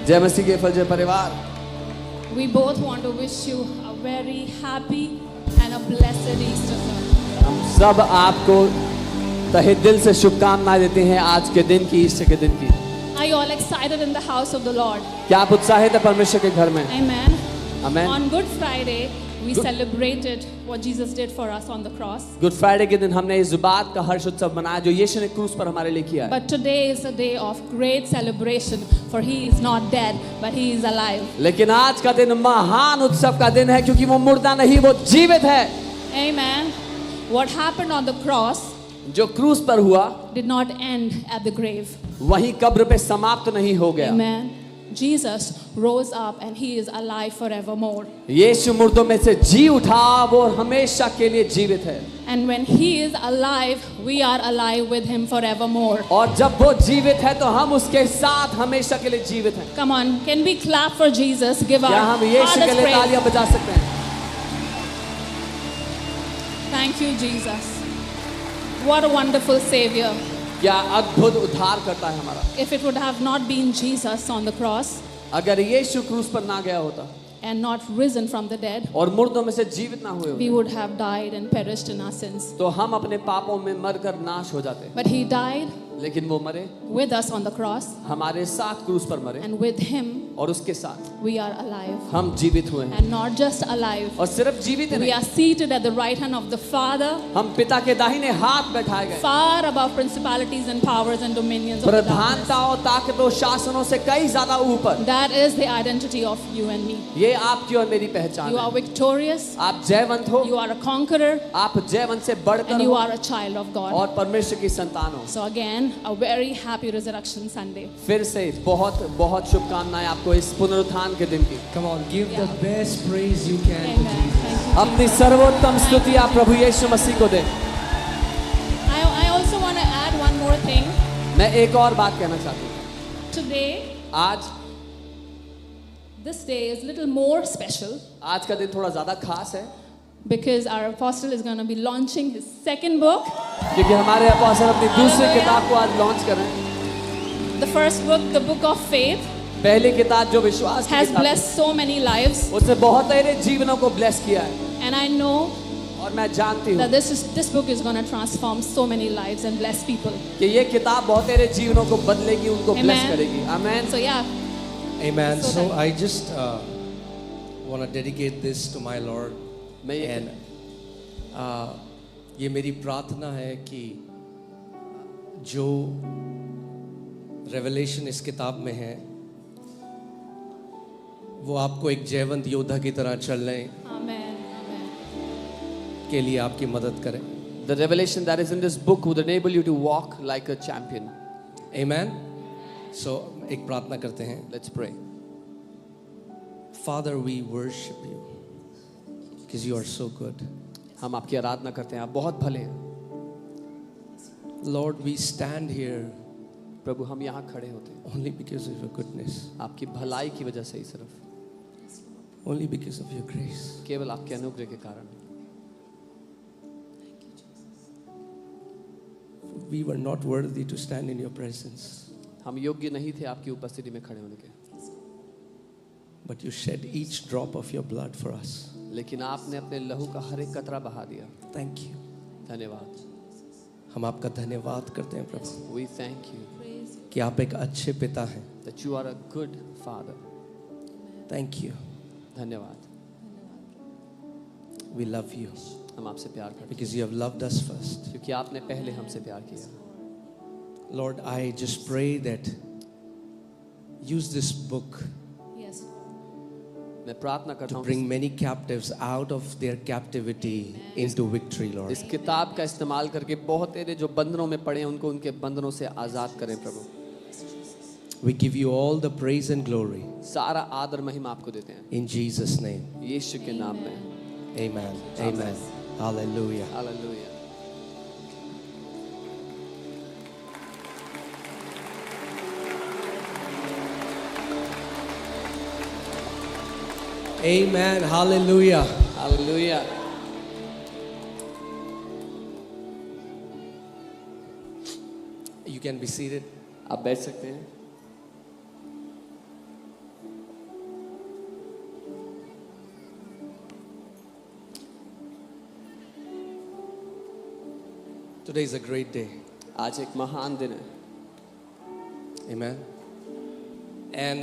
जय मसीह के फजर परिवार। We both want to wish you a very happy and a blessed Easter. हम सब आपको तहे दिल से शुभकामनाएं देते हैं आज के दिन की, ईस्टर के दिन की। Are you all excited in the house of the Lord? क्या आप उत्साहित हैं परमेश्वर के घर में? Amen. Amen. On Good Friday, we celebrated what Jesus did for us on the cross. Good Friday के दिन हमने इस बात का हर्ष उत्सव मनाया जो यीशु ने क्रूस पर हमारे लिए किया है। But today is a day of great celebration, for He is not dead, but He is alive. लेकिन आज का दिन महान उत्सव का दिन है क्योंकि वो मुर्दा नहीं, वो जीवित है। Amen. What happened on the cross जो क्रूस पर हुआ did not end at the grave. वही कब्र पे समाप्त नहीं हो गया। Amen. Jesus rose up and He is alive forevermore. यीशु मुर्दों में से जी उठा, वो हमेशा के लिए जीवित है। And when He is alive, we are alive with Him forevermore. और जब वो जीवित है तो हम उसके साथ हमेशा के लिए जीवित हैं। Come on, can we clap for Jesus? Give क्या our हम यीशु के Father's लिए praise. तालियां बजा सकते हैं? Thank you, Jesus. What a wonderful Savior. क्या अद्भुत उद्धार करता है हमारा। If it would have not been Jesus on the cross अगर यीशु क्रूस पर ना गया होता and not risen from the dead, और मुर्दों में से जीवित ना हुए we होते would have died and perished in our sins. तो हम अपने पापों में मरकर नाश हो जाते। But He died लेकिन वो मरे, with us on the cross, हमारे साथ क्रूस पर मरे and with Him और उसके साथ we are alive. हम जीवित हुए हैं। And not just alive, और सिर्फ जीवित we नहीं, are seated at the right hand of the Father, हम पिता के दाहिने हाथ बैठाए गए। far above principalities and powers and dominions of the darkness. प्रधानताओं, ताकतों, शासनों से कई ज्यादा ऊपर। That is the identity of you and me. ये आपकी और मेरी पहचान You are है। victorious, आप जयवंत हो, you are a conqueror, आप जयवंत से बढ़कर and you हो are a child of God. और परमेश्वर की संतान हो। So again, a very happy Resurrection Sunday. फिर से बहुत बहुत शुभकामनाएं आपको इस पुनरुत्थान के दिन की। Come on, give the best praise you can to Amen. Jesus. Thank you. अपनी सर्वोत्तम स्तुति आप प्रभु यीशु मसीह को दें। I also want to add one more thing. मैं एक और बात कहना चाहती हूँ। Today, आज this day is a little more special आज का दिन थोड़ा ज्यादा खास है because our apostle is going to be launching his second book. क्योंकि हमारे अपोस्तल अपनी दूसरी Hallelujah. किताब को आज लॉन्च कर रहे हैं। The first book, the book of faith, पहली किताब जो विश्वास की has किताब है, blessed so many lives, उसने बहुत सारे जीवनों को ब्लेस किया है and I know और मैं जानती that हूँ this book is going to transform so many lives and bless people. कि ये किताब बहुत सारे जीवनों को बदलेगी, उनको Amen. ब्लेस करेगी। आमीन। So yeah, Amen. So So thank- I just want to dedicate this to my Lord. मैं ये And ये मेरी प्रार्थना है कि जो रेवलेशन इस किताब में है वो आपको एक जयवंत योद्धा की तरह चलने amen, amen. के लिए आपकी मदद करें। The revelation that is in this book would enable you to walk like a champion. Amen. So एक प्रार्थना करते हैं। Let's pray. Father, we worship you because you are so good. हम आपकी आराधना करते हैं, आप बहुत भले हैं। Lord, we stand here प्रभु हम यहाँ खड़े होते हैं only because of your goodness, आपकी भलाई की वजह से ही, सिर्फ only because of your grace. केवल आपके अनुग्रह के कारण। We were not worthy to stand in your presence, हम योग्य नहीं थे आपकी उपस्थिति में खड़े होने के, but you shed each drop of your blood for us. लेकिन आपने अपने लहू का हर एक कतरा बहा दिया। Thank you. धन्यवाद। हम आपका धन्यवाद करते हैं प्रभु We thank you कि आप एक अच्छे पिता हैं। that you are a good father. Thank you. धन्यवाद। We love you हम आपसे प्यार करते हैं because you have loved us first. क्योंकि आपने पहले हमसे प्यार किया। Lord, I just pray that use this book Yes. मैं प्रार्थना करता to हूँ bring many captives out of their captivity into victory, Lord. इस किताब का इस्तेमाल करके बहुत तेरे जो बंधनों में पड़े हैं उनको उनके बंधनों से आजाद करें प्रभु। We give you all the praise and glory सारा आदर महिमा आपको देते हैं in Jesus' name. यीशु के नाम में। Amen. Amen. Hallelujah. Hallelujah. Amen. Hallelujah. Hallelujah. You can be seated. आप बैठ सकते हैं। Today is a great day. आज एक महान दिन है. Amen. And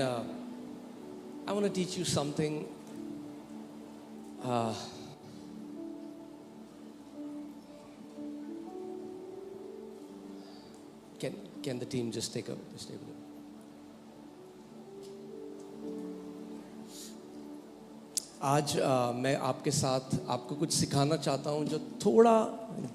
I want to teach you something. Can the team just take up this table? आज मैं आपके साथ आपको कुछ सिखाना चाहता हूँ जो थोड़ा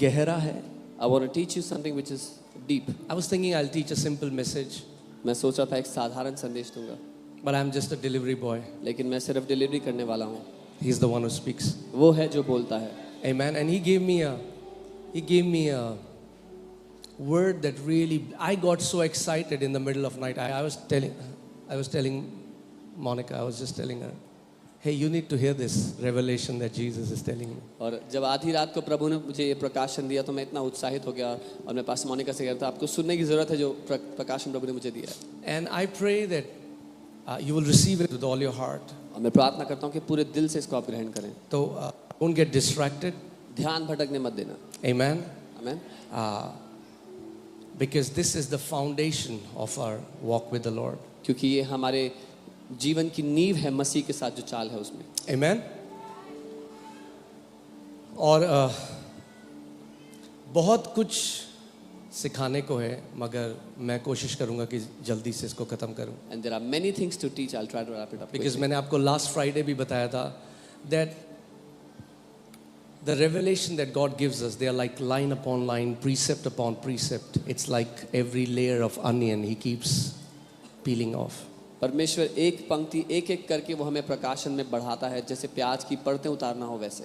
गहरा है. I want to teach you something which is deep. I was thinking I'll teach a simple message, मैं सोच रहा था एक साधारण संदेश दूंगा, but I'm just a delivery boy. लेकिन मैं सिर्फ डिलीवरी करने वाला हूँ. He's the one who speaks. वो है जो बोलता है. Amen. And he gave me a word that really, I got so excited in the middle of night. I was telling Monica, I was just telling her, hey, you need to hear this revelation that Jesus is telling me. और जब आधी रात को प्रभु ने मुझे ये प्रकाशन दिया तो मैं इतना उत्साहित हो गया और मैं पास मोनिका से कह रहा था आपको सुनने की जरूरत है जो प्रकाशन प्रभु ने मुझे दिया है. And I pray that you will receive it with all your heart. और मैं प्रार्थना करता हूँ कि पूरे दिल से इसको आप ग्रहण करें. So don't get distracted. ध्यान भटकने मत देना. Amen. Amen. Because this is the foundation of our walk with the Lord. क्योंकि ये हमारे जीवन की नींव है मसीह के साथ जो चाल है उसमें. Amen. और बहुत कुछ सिखाने को है मगर मैं कोशिश करूंगा कि जल्दी से इसको खत्म करूं. And there are many things to teach. I'll try to wrap it up. Because मैंने आपको last Friday भी बताया था that the revelation that God gives us, they are like line upon line, precept upon precept. It's like every layer of onion he keeps peeling off. परमेश्वर एक पंक्ति एक एक करके वो हमें प्रकाशन में बढ़ाता है जैसे प्याज की परतें उतारना हो वैसे.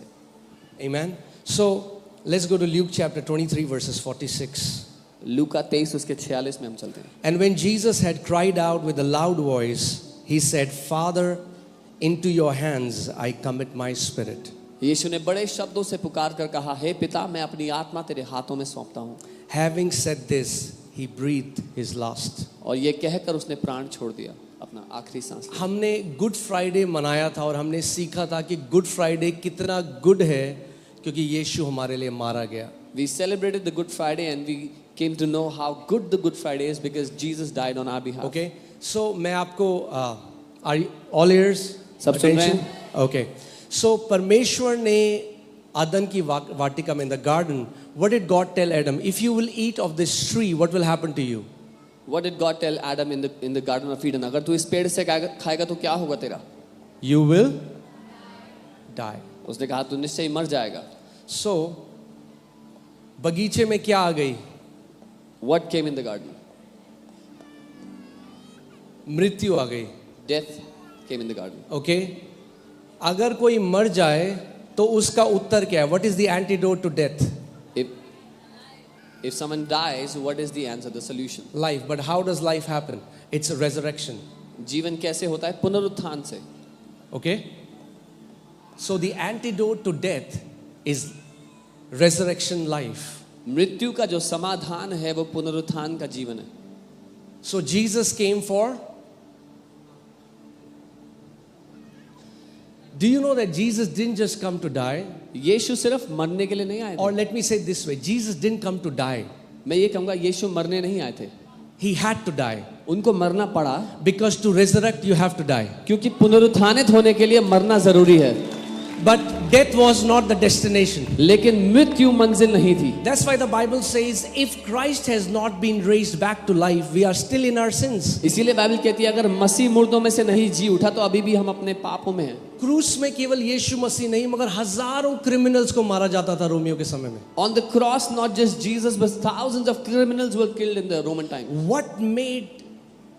Amen. So let's go to Luke chapter 23 verses 46. लूका 23 उसके 46 में हम चलते हैं. And when Jesus had cried out with a loud voice, he said, Father, into your hands I commit my spirit. यीशु ने बड़े शब्दों से पुकार कर कहा, हे पिता मैं अपनी आत्मा तेरे हाथों में सौंपता हूँ. Having said this, he breathed his last. और ये कहकर उसने प्राण छोड़ दिया, अपना आखिरी सांस. हमने गुड फ्राइडे मनाया था और हमने सीखा था कि गुड फ्राइडे कितना गुड है क्योंकि यीशु हमारे लिए मारा गया. We celebrated the Good Friday and we came to know how good the Good Friday is because Jesus died on our behalf. Okay, so मैं आपको are you all ears? सब सुन रहे हैं? Okay, so परमेश्वर ने आदम की वाटिका में in the garden, what did God tell Adam? If you will eat of this tree, what will happen to you? What did God tell Adam in the Garden of Eden? अगर तू इस पेड़ से खाएगा तो क्या होगा तेरा? You will die. उसने कहा तू निश्चय मर जाएगा. So बगीचे में क्या आ गई? What came in the garden? मृत्यु आ गई. Death came in the garden. Okay, अगर कोई मर जाए तो उसका उत्तर क्या है? What is the antidote to death? If someone dies, what is the answer, the solution? Life. But how does life happen? It's a resurrection. जीवन कैसे होता है? पुनरुत्थान से. Okay, so the antidote to death is resurrection life. मृत्यु का जो समाधान है वो पुनरुत्थान का जीवन है. So Jesus came for. Do you know that Jesus didn't just come to die? यीशु सिर्फ मरने के लिए नहीं आए Or थे. let me say it this way, Jesus didn't come to die. मैं ये कहूँगा यीशु मरने नहीं आए थे. He had to die. उनको मरना पड़ा Because to resurrect you have to die. क्योंकि पुनरुत्थानित होने के लिए मरना जरूरी है. But death was not the destination. लेकिन मृत्यु मंजिल नहीं थी. That's why the Bible says if Christ has not been raised back to life, we are still in our sins. इसीलिए बाइबल कहती है अगर मसीह मुर्दों में से नहीं जी उठा तो अभी भी हम अपने पापों में हैं. क्रूस में केवल यीशु मसीह नहीं मगर हजारों क्रिमिनल्स को मारा जाता था रोमियो के समय में. On the cross, not just Jesus, but thousands of criminals were killed in the Roman time. What made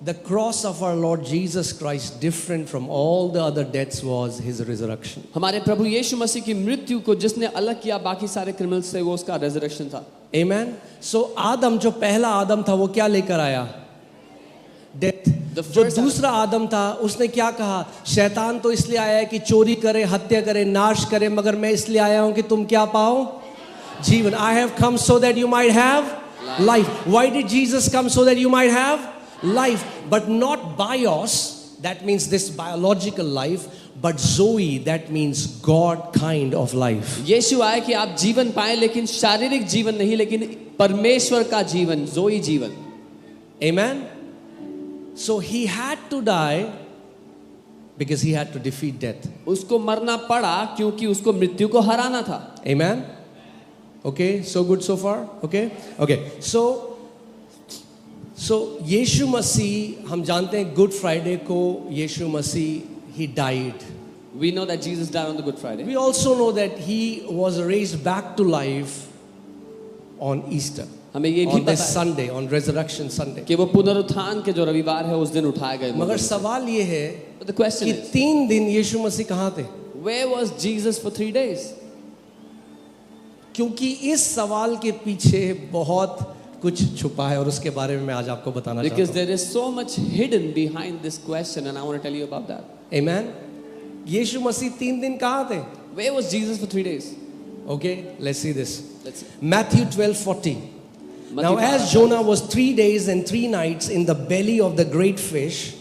the cross of our Lord Jesus Christ different from all the other deaths was his resurrection. हमारे प्रभु यीशु मसीह की मृत्यु को जिसने अलग किया बाकी सारे criminals से वो उसका रेजरेक्शन था. Amen. So आदम जो पहला आदम था वो क्या लेकर आया? Death. जो दूसरा आदम था उसने क्या कहा? शैतान तो इसलिए आया है कि चोरी करे, हत्या करे, नाश करे, मगर मैं इसलिए आया हूं कि तुम क्या पाओ? जीवन. I have come so that you might have life. Why did Jesus come? So that you might have life, but not bios, that means this biological life, but Zoe, that means God kind of life. यीशु आए कि आप जीवन पाएं लेकिन शारीरिक जीवन नहीं लेकिन परमेश्वर का जीवन, जोई जीवन। Amen. So he had to die because he had to defeat death. उसको मरना पड़ा क्योंकि उसको मृत्यु को हराना था। Amen. Okay, so good so far. Okay, okay. So यीशु मसीह, हम जानते हैं गुड फ्राइडे को यीशु मसीह he died. We know that Jesus died on the Good Friday. We also know that he was raised back to life on Easter. हमें ये भी On पता this है Sunday, on Resurrection Sunday. कि वो पुनरुत्थान के जो रविवार है उस दिन उठाए गए। मगर सवाल ये है But the question कि is, 3 दिन यीशु मसीह कहाँ थे? where was Jesus for 3 days? क्योंकि इस सवाल के पीछे बहुत कुछ छुपा है और उसके बारे में मैं आज आपको बताना Because चाहता हूँ। there is so much hidden behind this question and I want to tell you about that. Amen. यीशु मसीह 3 दिन कहाँ थे? Where was Jesus for 3 days? Okay, let's see this. Let's see. Matthew 12:40. Now as Jonah was 3 days and 3 nights in the belly of the great fish,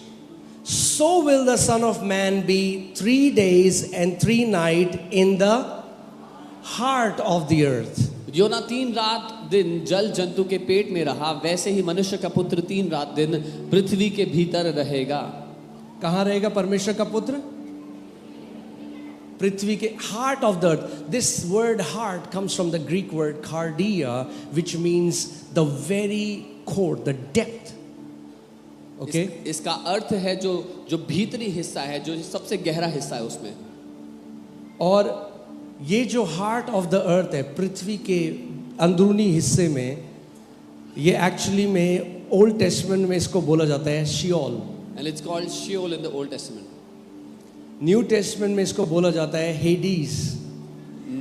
so will the Son of Man be 3 days and 3 nights in the heart of the earth. योना 3 रात दिन जल जंतु के पेट में रहा, वैसे ही मनुष्य का पुत्र 3 रात दिन पृथ्वी के भीतर रहेगा। कहाँ रहेगा परमेश्वर का पुत्र? पृथ्वी के heart of the earth. This word heart comes from the Greek word cardia, which means the very core, the depth. Okay? इसका अर्थ है जो भीतरी हिस्सा है, जो सबसे गहरा हिस्सा है उसमें। और ये जो हार्ट ऑफ द अर्थ है, पृथ्वी के अंदरूनी हिस्से में, ये एक्चुअली में ओल्ड टेस्टमेंट में इसको बोला जाता है Seoul. And it's called Sheol in the Old Testament. New testament में इसको बोला जाता है हेडीज,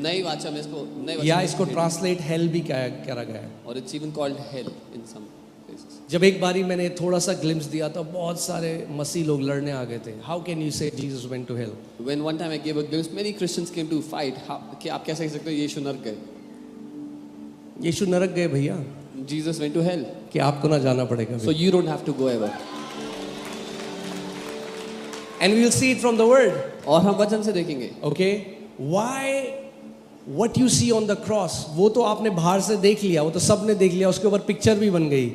नई वाचा में इसको या इसको ट्रांसलेट हेल भी करा गया है। और it's even called hell in some places. जब एक बारी मैंने थोड़ा सा ग्लिम्स दिया तो बहुत सारे मसीह लोग लड़ने आ गए थे। How can you say Jesus went to hell? When one time I gave a glimpse, many Christians came to fight. कि आप कैसे कह सकते हो यीशु नरक गए? यीशु नरक गए भैया, Jesus went to hell. कि आपको ना जाना पड़ेगा। So you don't have to go ever. And we will see it from the word. और हम वचन से देखेंगे। Okay, why what you see on the cross, वो तो आपने बाहर से देख लिया, वो तो सब ने देख लिया, उसके ऊपर पिक्चर भी बन गई,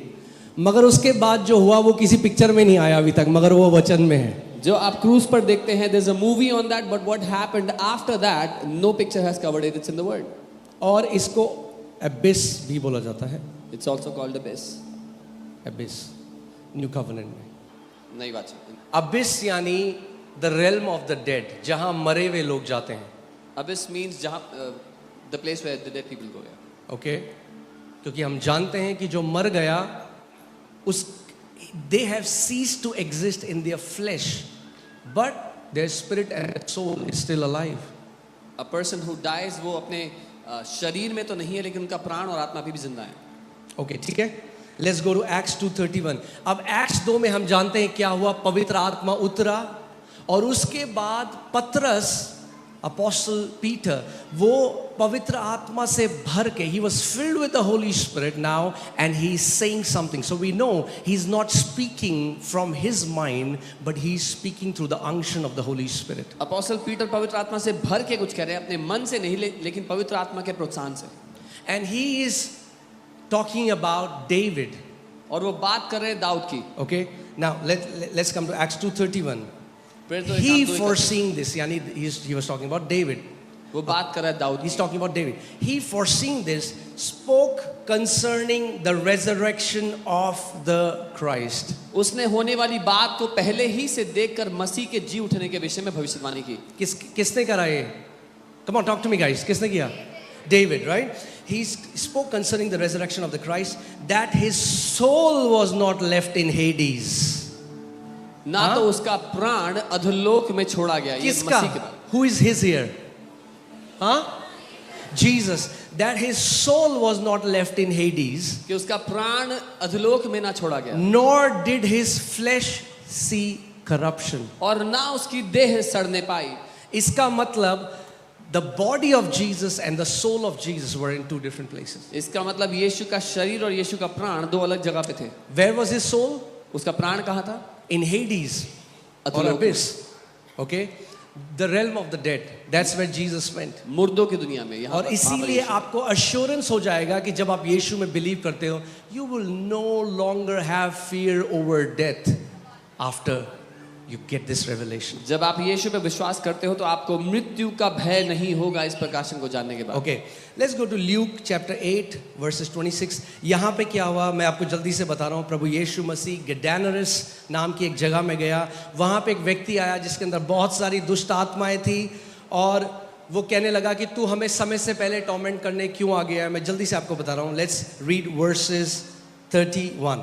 मगर उसके बाद जो हुआ वो किसी पिक्चर में नहीं आया अभी तक, मगर वो वचन में है। जो आप क्रूज पर देखते हैं, there's a movie on that, but what happened after that, no picture has covered it. It's in the word. और इसको abyss भी बोला जाता है। It's also called abyss. abyss, new covenant में। नई वाचा। abyss यानी the realm of the dead, जहां मरे हुए लोग जाते हैं। Abyss means जहाँ the place where the dead people go. Okay, क्योंकि हम जानते हैं कि जो मर गया उस they have ceased to exist in their flesh, but their spirit and soul is still alive. A person who dies वो अपने शरीर में तो नहीं है, लेकिन उनका प्राण और आत्मा भी जिंदा है। ओके, ठीक है। Let's go to Acts 2:31। अब एक्ट्स 2 में हम जानते हैं क्या हुआ, पवित्र आत्मा उतरा और उसके बाद पतरस, अपोस्टल पीटर, वो पवित्र आत्मा से भर के, he was filled with the Holy Spirit now and he is saying something. So we know he is not speaking from his mind, but he is speaking through the unction of the Holy Spirit. Apostle Peter पवित्र आत्मा से भर के कुछ कह रहे हैं, अपने मन से नहीं, लेकिन पवित्र आत्मा के प्रोत्साहन से। And he is talking about David. और वो बात कर रहे हैं दाऊद की। Okay, now let's come to Acts 2:31. फिर तो He foreseeing this, yani he was talking about David. वो बात कर रहा है दाऊद He's की। talking about David. He foreseeing this spoke concerning the resurrection of the Christ. उसने होने वाली बात को पहले ही से देखकर मसीह के जी उठने के विषय में भविष्यवाणी की। किसने करा ये? Come on, talk to me guys. किसने किया? David, right? He spoke concerning the resurrection of the Christ, that his soul was not left in Hades. ना तो उसका प्राण अधोलोक में छोड़ा गया। ये किसका? मसीह के बाद। Who is his here? Huh? Jesus. That his soul was not left in Hades, कि उसका प्राण अधोलोक में ना छोड़ा गया, nor did his flesh see corruption. और ना उसकी देह सड़ने पाई। इसका मतलब the body of Jesus and the soul of Jesus were in 2 different places. इसका मतलब यीशु का शरीर और यीशु का प्राण 2 अलग जगह पे थे। Where was his soul? उसका प्राण कहाँ था? In Hades or अधोलोक। abyss. Okay. the realm of the dead. That's where Jesus went. मुर्दों की दुनिया में यहाँ और पर- वहाँ पर इसीलिए यीशु- आपको अश्योरेंस हो जाएगा कि जब आप यीशु में बिलीव करते हो, you will no longer have fear over death after you get this revelation. जब आप यीशु पे विश्वास करते हो तो आपको मृत्यु का भय नहीं होगा इस प्रकाशन को जानने के बाद। Okay, let's go to Luke chapter 8 verses 26. यहाँ पे क्या हुआ मैं आपको जल्दी से बता रहा हूँ। प्रभु यीशु मसीह गडानरस नाम की एक जगह में गया। वहाँ पे एक व्यक्ति आया जिसके अंदर बहुत सारी दुष्ट आत्माएं थी और वो कहने लगा कि तू हमें समय से पहले टॉर्मेंट करने क्यों आ गया है। मैं जल्दी से आपको बता रहा हूँ। Let's read verses 31.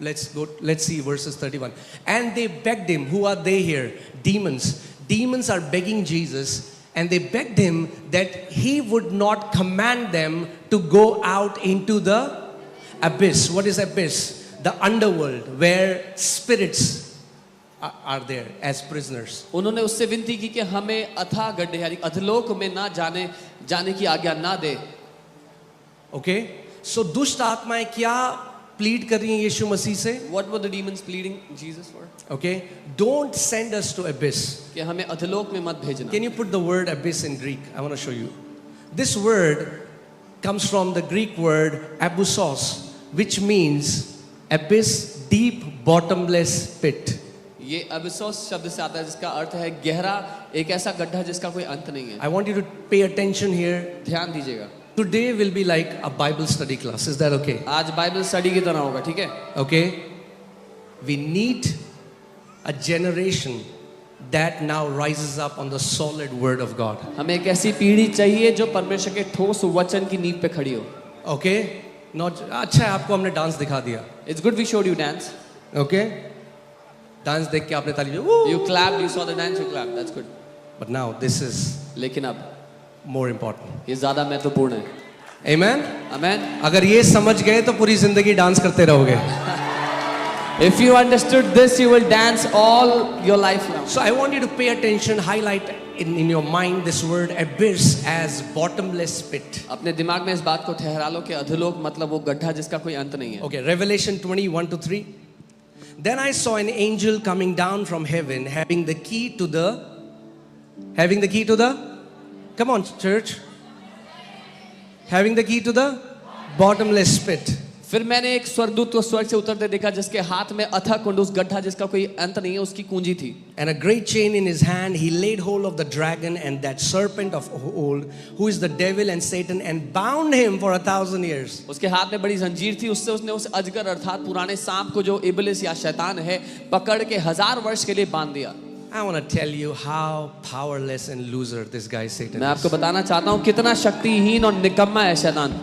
Let's see verses 31. And they begged him. Who are they here? Demons. Demons are begging Jesus, and they begged him that he would not command them to go out into the abyss. What is abyss? The underworld, where spirits are there as prisoners. उन्होंने उससे विनती की कि हमें अथाह गड्ढे यानी अधलोक में ना जाने की आज्ञा ना दे। Okay? So दुष्ट आत्माएं क्या प्लीड कर रही हैं यीशु मसीह से? What were the demons pleading Jesus for? Okay? Don't send us to abyss. कि हमें अधलोक में मत भेजना। Can you put the word abyss in Greek? I want to show you. This word comes from the Greek word abyssos, which means abyss, deep, bottomless pit. ये अबिसोस शब्द से आता है जिसका अर्थ है गहरा एक ऐसा गड्ढा जिसका कोई अंत नहीं है। I want you to pay attention here. ध्यान दीजिएगा। Today will be like a Bible study class. Is that okay? आज बाइबल स्टडी की तरह होगा, ठीक है? Okay? We need a generation that now rises up on the solid word of God. हमें एक ऐसी पीढ़ी चाहिए जो परमेश्वर के ठोस वचन की नींव पे खड़ी हो। Okay? Not अच्छा है आपको हमने डांस दिखा दिया. It's good we showed you dance. Okay? Dance देख के आपने ताली बजाई. You clapped, you saw the dance, you clapped. That's good. But now this is लेकिन अब more important. ये ज्यादा महत्वपूर्ण है। Amen? Amen. अगर ये समझ गए तो पूरी जिंदगी डांस करते रहोगे. If you understood this, you will dance all your life long. So I want you to pay attention, highlight in your mind this word abyss as bottomless pit. अपने दिमाग में इस बात को ठहरा लो कि अधोलोक मतलब वो गड्ढा जिसका कोई अंत नहीं है। Okay, Revelation 20:1-3. Then I saw an angel coming down from heaven, having the key to the. Come on, church. Having the key to the bottomless pit. फिर मैंने एक स्वर्गदूत को स्वर्ग से उतरते देखा जिसके हाथ में अथक कुंड उस गड्ढा जिसका कोई अंत नहीं है उसकी कुंजी थी। And a great chain in his hand, he laid hold of the dragon and that serpent of old, who is the devil and Satan, and bound him for 1,000 years. उसके हाथ में बड़ी जंजीर थी, उससे उसने उस अजगर अर्थात पुराने सांप को जो इब्लिस या शैतान है पकड़ के 1000 वर्ष के लिए बांध दिया। I want to tell you how powerless and loser this guy Satan मैं आपको is. बताना चाहता हूँ कितना शक्तिहीन और निकम्मा है शैतान।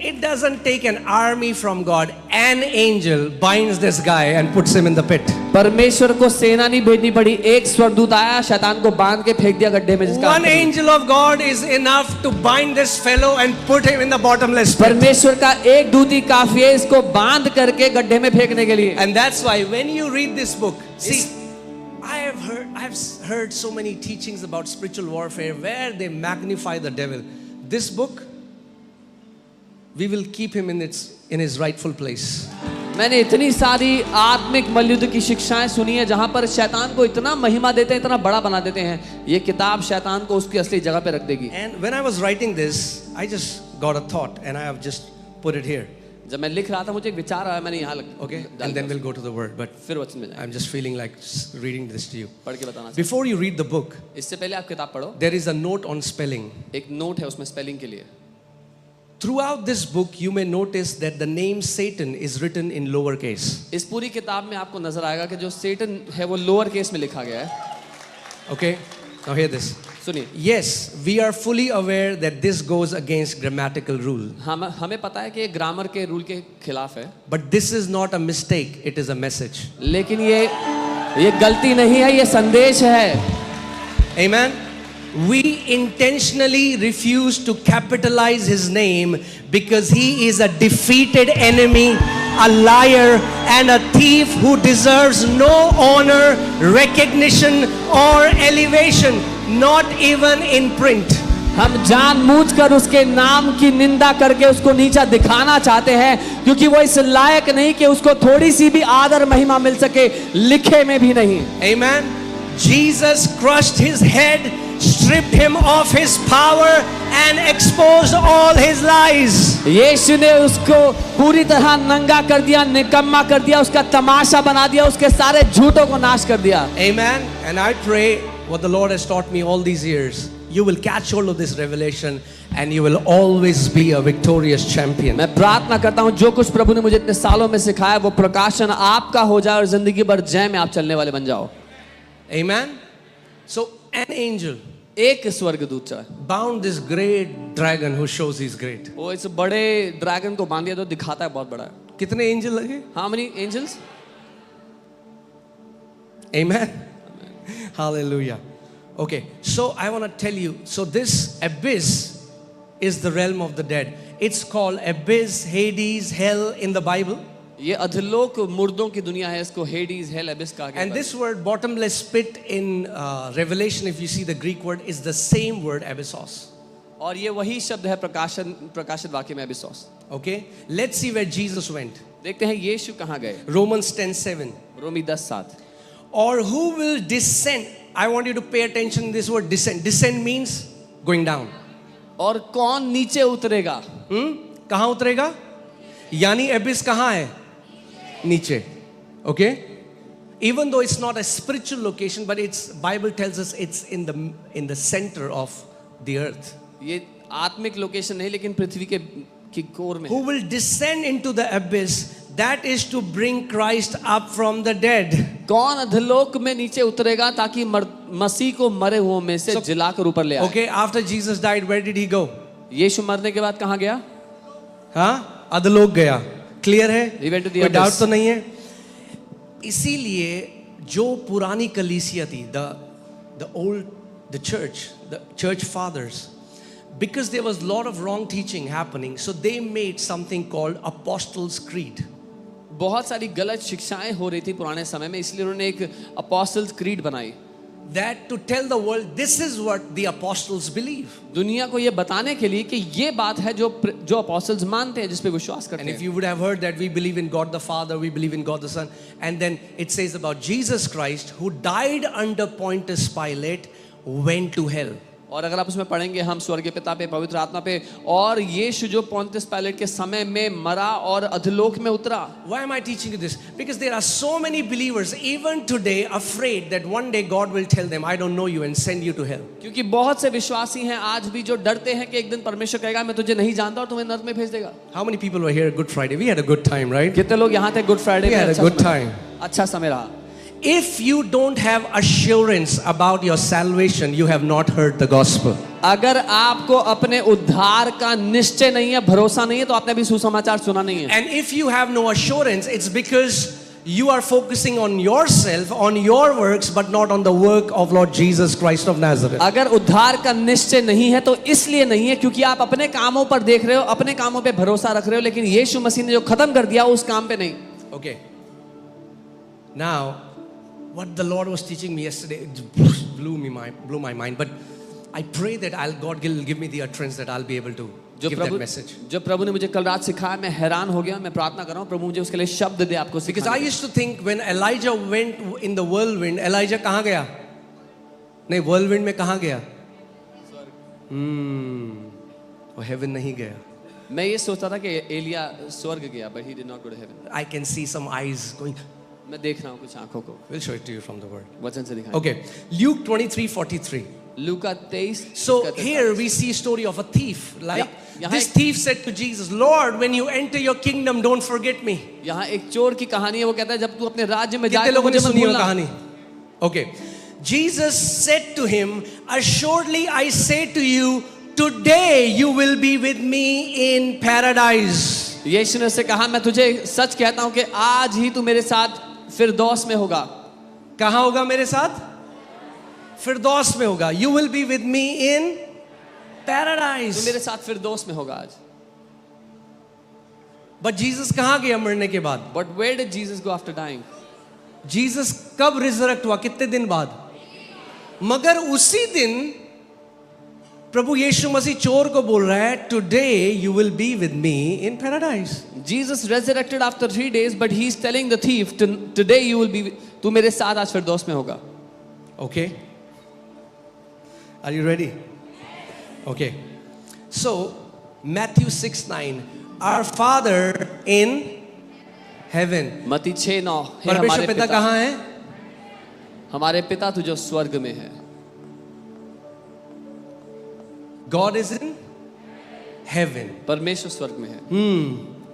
It doesn't take an army from God. An angel binds this guy and puts him in the pit. परमेश्वर को सेना नहीं भेजनी पड़ी, एक स्वर्गदूत आया शैतान को बांध के फेंक दिया गड्ढे में जिसका One अंत नहीं। angel of God is enough to bind this fellow and put him in the bottomless pit. परमेश्वर का एक दूत ही काफी है इसको बांध करके गड्ढे में फेंकने के लिए। And that's why when you read this book, see, I've heard so many teachings about spiritual warfare where they magnify the devil. This book, we will keep him in his rightful place. मैंने इतनी सारी आत्मिक मल्लयुद्ध की शिक्षाएं सुनी है जहां पर शैतान को इतना महिमा देते हैं, इतना बड़ा बना देते हैं। ये किताब शैतान को उसकी असली जगह पे रख देगी। And when I was writing this, I just got a thought and I have just put it here. जब मैं लिख रहा था मुझे एक विचार आया, मैंने यहाँ Okay? And then we'll go to the word. But फिर वचन में जाएंगे। I'm just feeling like reading this to you. पढ़ के बताना। Before you read the book, इससे पहले आप किताब पढ़ो। there is a note on spelling. एक नोट है उसमें स्पेलिंग के लिए। Throughout this book, you may notice that the name Satan is written in lowercase. इस पूरी किताब में आपको नजर आएगा कि जो सेटन है वो लोअर केस में लिखा गया है। Okay? Now hear this. सुनिए, Yes, we are fully aware that this goes against grammatical rule. हमें पता है कि ये ग्रामर के रूल के खिलाफ है, But this is not a mistake, it is a message. लेकिन ये गलती नहीं है, ये संदेश है। Amen? We intentionally refuse to capitalize his name because he is a defeated enemy, a liar, and a thief who deserves no honor, recognition, or elevation, not even in print. हम जानबूझकर उसके नाम की निंदा करके उसको नीचा दिखाना चाहते हैं क्योंकि वो इस लायक नहीं कि उसको थोड़ी सी भी आदर महिमा मिल सके, लिखे में भी नहीं। Amen? Jesus crushed his head, stripped him of his power and exposed all his lies. यीशु ने उसको पूरी तरह नंगा कर दिया, निकम्मा कर दिया, उसका तमाशा बना दिया, उसके सारे झूठों को नाश कर दिया. Amen. And I pray what the Lord has taught me all these years, you will catch hold of this revelation and you will always be a victorious champion. मैं प्रार्थना करता हूँ जो कुछ प्रभु ने मुझे इतने सालों में सिखाया वो प्रकाशन आपका हो जाए और जिंदगी भर जय में आप चलने वाले बन जाओ. Amen. So an angel एक स्वर्गदूत bound this great dragon who shows he's great. वो इस बड़े ड्रैगन को बांध दिया तो दिखाता है बहुत बड़ा है. कितने एंजल लगे? How many angels? Amen. Hallelujah. Okay, so I want to tell you, so this abyss is the realm of the dead. It's called abyss, Hades, hell in the Bible. ये अधलोक मुर्दों की दुनिया है, इसको हेडीज हेल एबिस कहा गया है. And this word bottomless pit in Revelation, if you see the Greek word, is the same word abyssos. और ये वही शब्द है प्रकाशित वाक्य में एबिसोस. Okay, let's see where Jesus went. देखते हैं यीशु कहाँ गए. Romans 10:7. Romi 10:7. Or who will descend? I want you to pay attention to this word descend. Descend means going down. और कौन नीचे उतरेगा? कहाँ उतरेगा? यानी abyss कहाँ है? नीचे. Okay? Even though it's not a spiritual location, but it's Bible tells us it's in the center of the earth. ये आत्मिक लोकेशन नहीं लेकिन पृथ्वी के की कोर में. Who will descend into the abyss? That is to bring Christ up from the dead. कौन अधलोक में नीचे उतरेगा ताकि मसीह को मरे हुओं में से जिलाकर ऊपर ले आए. Okay, after Jesus died, where did he go? यीशु मरने के बाद कहाँ गया? हाँ, अधलोक गया. क्लियर है? He went to the कोई डाउट abyss. तो नहीं है? इसीलिए जो पुरानी कलीसिया थी, the church fathers, because there was a lot of wrong teaching happening, so they made something called Apostles' Creed. बहुत सारी गलत शिक्षाएं हो रही थी पुराने समय में, इसलिए उन्होंने एक अपोस्टल्स क्रीड बनाई. That to tell the world this is what the apostles believe. दुनिया को ये बताने के लिए कि ये बात है जो अपोस्टल्स मानते हैं, जिस पे विश्वास करते And if हैं. you would have heard that we believe in God the Father, we believe in God the Son, and then it says about Jesus Christ who died under Pontius Pilate, went to hell. और अगर आप उसमें पढ़ेंगे हम स्वर्गीय पिता पे, पवित्र आत्मा पे, और यीशु जो पोंतियस पायलट के समय में मरा और अधलोक में उतरा. Why am I teaching you this? Because there are so many believers even today afraid that one day God will tell them, I don't know you, and send you to hell. क्योंकि बहुत से विश्वासी हैं आज भी जो डरते हैं कि एक दिन परमेश्वर कहेगा मैं तुझे नहीं जानता और तुम्हें नरक में भेज देगा. How many people were here Good Friday? We had a good time, right? कितने लोग यहाँ थे गुड फ्राइडे We में? had a good time. अच्छा समय रहा. If you don't have assurance about your salvation, you have not heard the gospel. अगर आपको अपने उद्धार का निश्चय नहीं है, भरोसा नहीं है, तो आपने भी सुसमाचार सुना नहीं है. And if you have no assurance, it's because you are focusing on yourself, on your works, but not on the work of Lord Jesus Christ of Nazareth. अगर उद्धार का निश्चय नहीं है तो इसलिए नहीं है क्योंकि आप अपने कामों पर देख रहे हो, अपने कामों पे भरोसा रख रहे हो, लेकिन यीशु मसीह ने जो खत्म कर दिया उस काम पे नहीं. Okay. Now, what the Lord was teaching me yesterday blew my mind. But I pray that God will give me the utterance that I'll be able to give that message. जो प्रभु ने मुझे कल रात सिखाया, मैं हैरान हो गया. मैं प्रार्थना कर रहा हूँ प्रभु मुझे उसके लिए शब्द दे आपको Because I सिखाने. used to think when Elijah went in the whirlwind, Elijah कहाँ गया? नहीं, whirlwind में कहाँ गया? वो heaven नहीं गया. मैं ये सोचता था कि एलिया स्वर्ग गया, but he did not go to heaven. I can see some eyes going. मैं देख रहा हूँ कुछ आंखों को. We'll show it to you from the word. वचन से दिखाएं. Okay, Luke 23:43. Luka 23. So here we see a story of a thief. Like यहाँ this एक- thief said to Jesus, Lord, when you enter your kingdom, don't forget me. यहाँ एक चोर की कहानी है. वो कहता है जब तू अपने राज्य में जाए कितने तो लोगों ने मुझे मत सुनी हो भूलना. कहानी? Okay. Jesus said to him, assuredly I say to you, today you will be with me in paradise. यीशु ने उससे कहा मैं तुझे सच कहता हूँ कि आज ही तू मेरे साथ फिरदौस में होगा. कहाँ होगा मेरे साथ? फिरदौस में होगा. You will be with me in तू paradise. मेरे साथ फिरदौस में होगा आज. But Jesus कहाँ गया मरने के बाद? But where did Jesus go after dying? Jesus कब रिजरेक्ट हुआ? कितने दिन बाद? मगर उसी दिन प्रभु यीशु मसीह चोर को बोल रहा है, today you will be with me in paradise. Jesus resurrected after 3 days, but he's telling the thief, today you will be, तू मेरे साथ आज फिरदौस में होगा. Okay? Are you ready? Okay. So, Matthew 6:9. Our Father in heaven. मत्ती 6:9 हे परमेश्वर हमारे पिता पिता, कहाँ है? हमारे पिता तू जो स्वर्ग में है. God is in heaven. परमेश्वर स्वर्ग में है.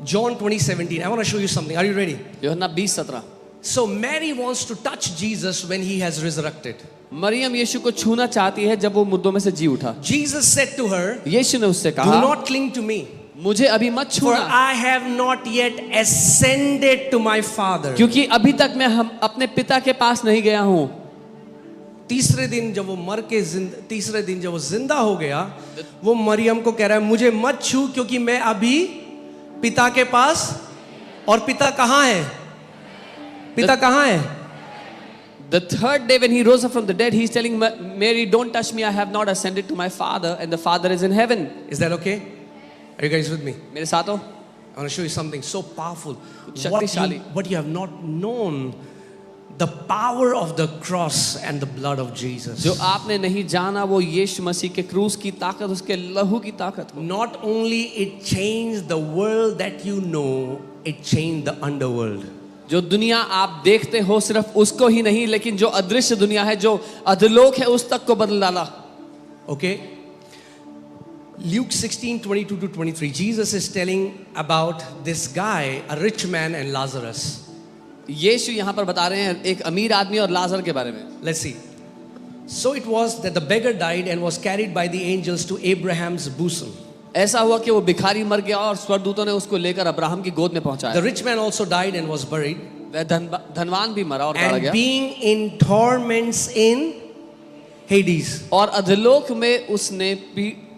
John 20:17. I want to show you something. Are you ready? यूहन्ना 20:17. So Mary wants to touch Jesus when he has resurrected. Maryam यीशु को छूना चाहती है जब वो मुर्दों में से जी उठा. Jesus said to her, यीशु ने उससे "Do कहा, not cling to me, मुझे अभी मत for छूना, I have not yet ascended to my Father." क्योंकि अभी तक मैं हम अपने पिता के पास नहीं गया हूँ. तीसरे दिन जब वो जिंदा हो गया, वो मरियम को कह रहा है, मुझे मत छू क्योंकि मैं अभी पिता के पास, और पिता कहाँ है? पिता कहाँ है? The third day when he rose up from the dead, he's telling Mary, don't touch me, I have not ascended to my Father, and the Father is in heaven. Is that okay? Are you guys with me? मेरे साथ हो? I want to show you something so powerful. शक्तिशाली. What you have not known, the power of the cross and the blood of Jesus. जो आपने नहीं जाना वो यीशु मसीह के क्रूस की ताकत, उसके लहू की ताकत. Not only it changed the world that you know, it changed the underworld. जो दुनिया आप देखते हो सिर्फ उसको ही नहीं, लेकिन जो अदृश्य दुनिया है, जो अधलोक है, उस तक को बदल डाला. Okay? Luke 16:22-23. Jesus is telling about this guy, a rich man, and Lazarus. यीशु यहाँ पर बता रहे हैं एक अमीर आदमी और लाजर के बारे में. Let's see. So it was that the beggar died and was carried by the angels to Abraham's bosom. ऐसा हुआ कि वो भिखारी मर गया और स्वर्गदूतों ने उसको लेकर अब्राहम की गोद में The पहुंचाया. rich man also died and was buried. वह धनवान भी मरा और गाड़ा And गया. being in torments in Hades. और अधलोक में उसने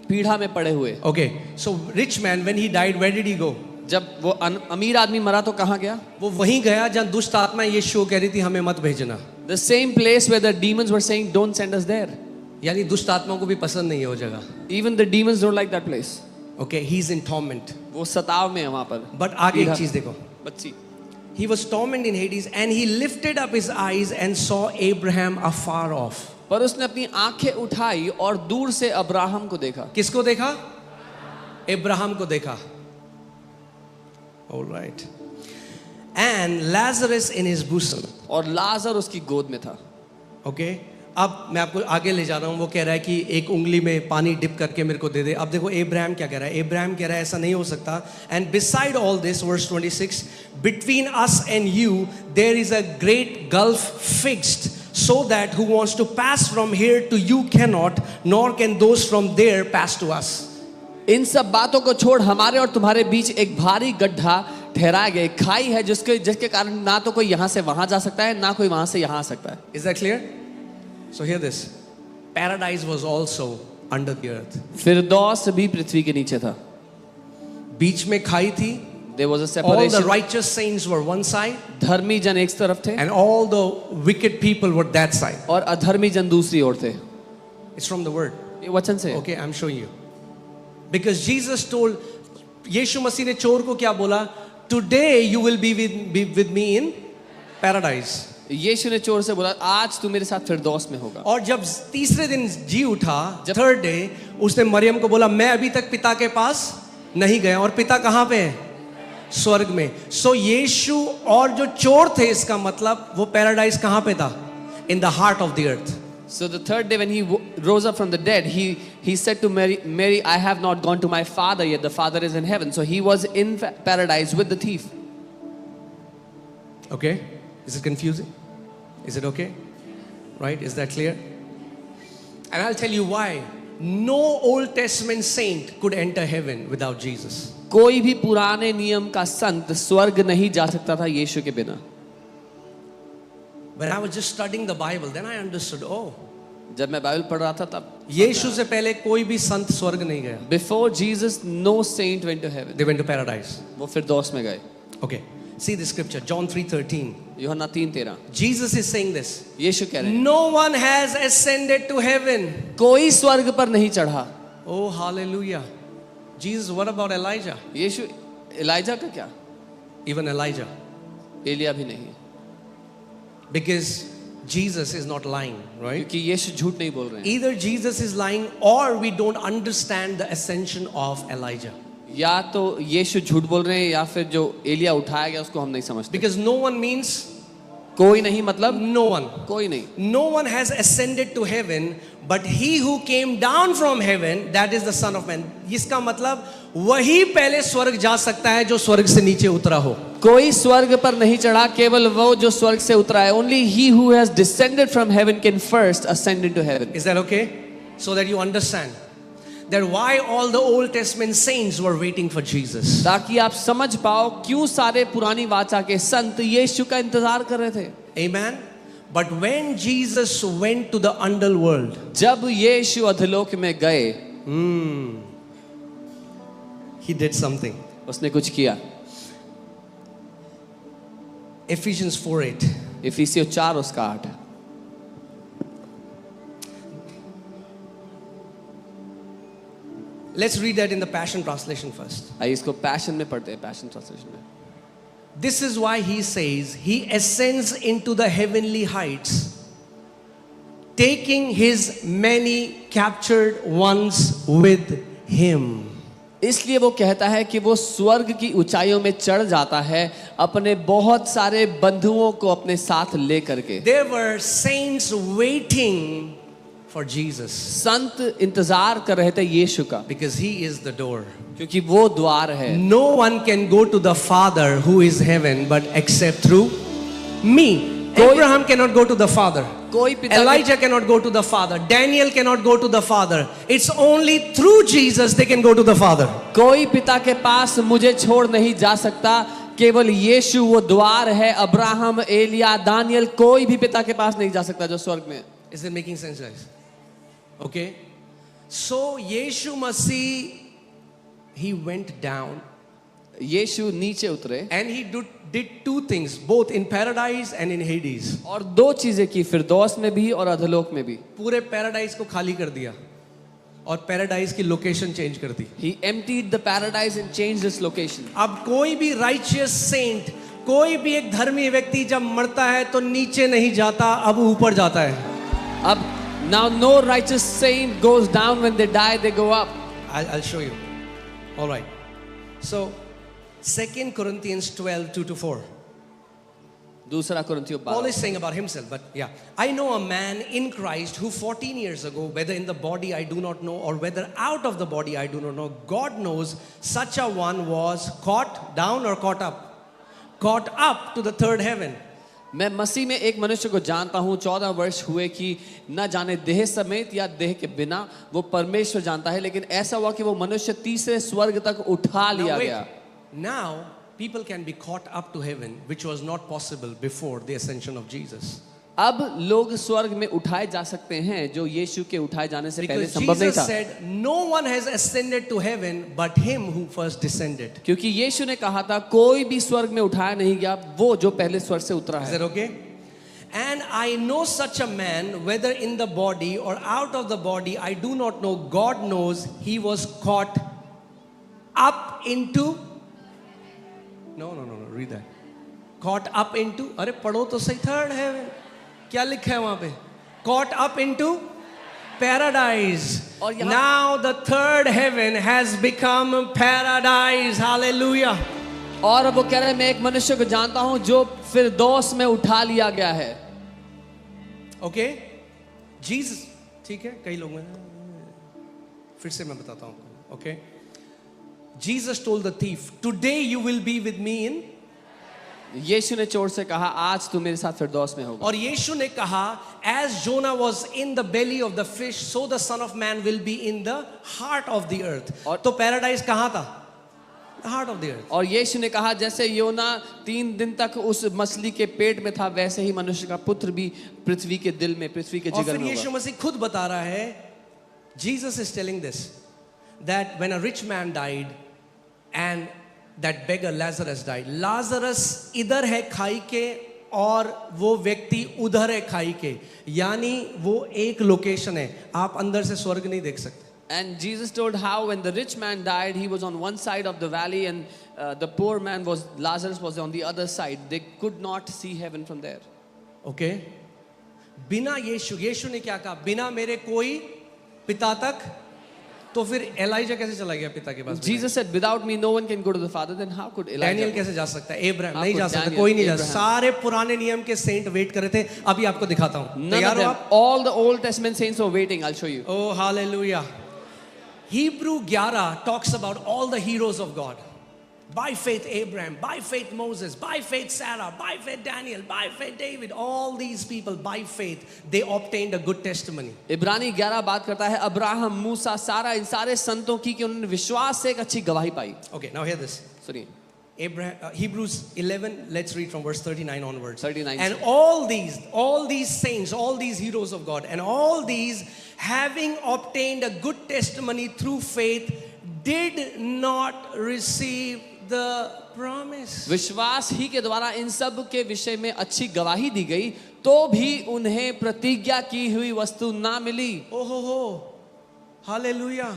पीढ़ा में पड़े हुए. Okay, so rich man, when he died, where did he go? जब वो अमीर आदमी मरा तो कहाँ गया? वो वहीं गया जहाँ दुष्ट आत्मा यीशु कह रही थी हमें मत भेजना. The same place where the demons were saying don't send us there. यानी दुष्ट आत्माओं को भी पसंद नहीं है वो जगह. Even the demons don't like that place. Okay, he's in torment. वो सताव में है वहाँ पर. But आगे एक चीज देखो. बच्ची. He was tormented in Hades and he lifted up his eyes and saw Abraham afar off. पर उसने अपनी आंखें उठाई और दूर से अब्राहम को देखा. किसको देखा? अब्राहम को देखा. All right. And Lazarus in his bosom. और लाजर उसकी गोद में था. Okay. अब मैं आपको आगे ले जा रहा हूँ. वो कह रहा है कि एक उंगली में पानी डिप करके मेरे को दे दे. अब देखो अब्राहम क्या कह रहा है. अब्राहम कह रहा है ऐसा नहीं हो सकता. And beside all this, verse 26, between us and you there is a great gulf fixed, so that who wants to pass from here to you cannot, nor can those from there pass to us. इन सब बातों को छोड़ हमारे और तुम्हारे बीच एक भारी गड्ढा ठहराया गया. खाई है जिसके कारण ना तो कोई यहाँ से वहां जा सकता है, ना कोई वहां से यहाँ आ सकता है. Is that clear? So hear this. Paradise was also under the earth. फिरदौस भी पृथ्वी के नीचे था. बीच में खाई थी. There was a All the separation. righteous saints were one side, धर्मी जन एक तरफ थे and all the wicked people were that side. और अधर्मी जन दूसरी ओर थे. It's from the word. ये वचन से. Okay, I'm showing you. Because Jesus told, यीशु मसीह ने चोर को क्या बोला? Today you will be with me in paradise. यीशु ने चोर से बोला आज तू मेरे साथ फिरदौस में होगा. और जब तीसरे दिन जी उठा, थर्ड डे, उसने मरियम को बोला मैं अभी तक पिता के पास नहीं गया. और पिता कहाँ पे है? स्वर्ग में. सो यीशु और जो चोर थे, इसका मतलब वो पैराडाइज कहाँ पे था? In the heart of the earth. So the third day when he rose up from the dead, he said to Mary, I have not gone to my Father yet. The Father is in heaven. So he was in paradise with the thief. Okay? Is it confusing? Is it okay? Right? Is that clear? And I'll tell you why. No Old Testament saint could enter heaven without Jesus. कोई भी पुराने नियम का संत स्वर्ग नहीं जा सकता था यीशु के बिना. When I was just studying the Bible, then I understood, oh, जब मैं बाइबल पढ़ रहा था तब यीशु से पहले कोई भी संत स्वर्ग नहीं गया. Before Jesus, no saint went to heaven. They went to paradise. वो फिरदौस में गए. Okay. See the scripture, John 3:13. यूहन्ना 3:13. Jesus is saying this. यीशु कह रहे हैं No one has ascended to heaven. कोई स्वर्ग पर नहीं चढ़ा. Oh, hallelujah. Jesus, what about Elijah? यीशु एलिजा का क्या? Even Elijah. एलिया भी नहीं. Because Jesus is not lying, right? क्योंकि यीशु झूठ नहीं बोल रहे हैं. Either Jesus is lying or we don't understand the ascension of Elijah. या तो यीशु झूठ बोल रहे हैं या फिर जो एलिया उठाया गया उसको हम नहीं समझते. Because no one means कोई नहीं मतलब no one. कोई नहीं. No one has ascended to heaven, but he who came down from heaven, that is the Son of Man. इसका मतलब वही पहले स्वर्ग जा सकता है जो स्वर्ग से नीचे उतरा हो. कोई स्वर्ग पर नहीं चढ़ा, केवल वो जो स्वर्ग से उतरा है. Only he who has descended from heaven can first ascend into heaven. Is that okay? So that you understand that why all the Old Testament saints were waiting for Jesus. ताकि आप समझ पाओ क्यों सारे पुरानी वाचा के संत यीशु का इंतजार कर रहे थे. Amen. But when Jesus went to the underworld, जब यीशु अधोलोक में गए, he did something. उसने कुछ किया. Ephesians 4:8. इफिसियों 4 उसका 8. Let's read that in the Passion Translation first. आइए इसको पैशन में पढ़ते हैं, पैशन ट्रांसलेशन में. This is why he says, he ascends into the heavenly heights, taking his many captured ones with him. इसलिए वो कहता है कि वो स्वर्ग की ऊंचाइयों में चढ़ जाता है अपने बहुत सारे बंधुओं को अपने साथ ले करके. There were saints waiting for Jesus संत इंतजार कर रहे थे यीशु का, because he is the door. क्योंकि वो द्वार है. No one can go to the Father who is heaven but except through me. Abraham cannot go to the Father. कोई पिता Elijah cannot go to the Father. Daniel cannot go to the Father. It's only through Jesus they can go to the Father. कोई पिता के पास मुझे छोड़ नहीं जा सकता, केवल यीशु वो द्वार है. अब्राहम, एलिया, दानियल, कोई भी पिता के पास नहीं जा सकता जो स्वर्ग में है. Is it making sense, guys? Okay. So Yeshu Masih, he went down यीशु नीचे उतरे and he did two things, both in paradise and in Hades. और दो चीजें की, फिरदौस में भी और अधोलोक में भी. पूरे पैराडाइज को खाली कर दिया और पैराडाइज की लोकेशन चेंज कर दी. He emptied the paradise and changed its location. अब कोई भी राइचियस सेंट, कोई भी एक धर्मी व्यक्ति जब मरता है तो नीचे नहीं जाता, अब ऊपर जाता है. अब now no righteous saint goes down when they die, they go up. I'll show you. All right. So 2 Corinthians 12:2-4. दूसरा कुरिन्थियों Paul 12. is saying about himself, but yeah. I know a man in Christ who 14 years ago, whether in the body I do not know or whether out of the body I do not know, God knows, such a one was caught down or caught up? Caught up to the third heaven. मैं मसीह में एक मनुष्य को जानता हूँ, 14 वर्ष हुए कि न जाने देह समेत या देह के बिना, वो परमेश्वर जानता है, लेकिन ऐसा हुआ कि वो मनुष्य तीसरे स्वर्ग तक उठा लिया गया. Now people can be caught up to heaven, which was not possible before the ascension of Jesus. अब लोग स्वर्ग में उठाए जा सकते हैं जो यीशु के उठाए जाने से पहले Because संभव नहीं Jesus था. said, no one has ascended to heaven but him who first descended. क्योंकि यीशु ने कहा था कोई भी स्वर्ग में उठाया नहीं गया, वो जो पहले स्वर्ग से उतरा Is है. that okay? And I know such a man, whether in the body or out of the body, I do not know. God knows he was caught up into. No, read that. Caught up into. अरे पढ़ो तो सही, third heaven. क्या लिखा है वहां पे? Caught up into paradise. और यहाँ- Now the third heaven has become paradise. Hallelujah. और अब वो कह रहे हैं मैं एक मनुष्य को जानता हूं जो फिरदौस में उठा लिया गया है. Okay? Jesus, ठीक है, कई लोग हैं, फिर से मैं बताता हूं. Okay? Jesus told the thief, today you will be with me in. यीशु ने चोर से कहा आज तू मेरे साथ फिरदौस में होगा. और यीशु ने कहा, as Jonah was in the belly of the fish, so the Son of Man will be in the heart of the earth. और- तो पैराडाइज कहाँ था? The heart of the earth. और यीशु ने कहा जैसे योना 3 दिन तक उस मछली के पेट में था, वैसे ही मनुष्य का पुत्र भी पृथ्वी के दिल में, पृथ्वी के और जिगर फिर में यीशु होगा. मसीह खुद बता रहा है, Jesus is telling this, that when a rich man died and that beggar Lazarus died, Lazarus इधर है खाई के और वो व्यक्ति उधर है खाई के, यानी वो एक लोकेशन है, आप अंदर से स्वर्ग नहीं देख सकते. And Jesus told how when the rich man died, he was on one side of the valley and the poor man was, Lazarus was on the other side. They could not see heaven from there. Okay? बिना यीशु ने क्या कहा, बिना मेरे कोई पिता तक, तो फिर एलाइजा कैसे चला गया पिता के पास? Jesus said, without me, no one can go to the Father. Then how could Elijah? Daniel go? कैसे जा सकता है? अब्राहम How नहीं could जा सकता, Daniel, कोई नहीं जा Abraham? सकता। सारे पुराने नियम के सेंट वेट कर रहे थे, अभी आपको दिखाता हूं। None of तैयार हो them. आप? All the Old Testament saints were waiting. I'll show you. Oh, hallelujah. Hebrew 11 talks about all the heroes of God. By faith Abraham, by faith Moses, by faith Sarah, by faith Daniel, by faith David, all these people by faith they obtained a good testimony. इब्रानी 11 बात करता है Abraham, मूसा, सारा, इन सारे संतों की कि उन्होंने विश्वास से एक अच्छी गवाही पाई। Okay, now hear this. सुनिए, Hebrews 11, let's read from verse 39 onwards. 39 And से। all these saints, all these heroes of God, and all these having obtained a good testimony through faith, did not receive the promise. विश्वास ही के द्वारा इन सब के विषय में अच्छी गवाही दी गई, तो भी उन्हें प्रतिज्ञा की हुई वस्तु ना मिली। ओहो हो, हालेलुया।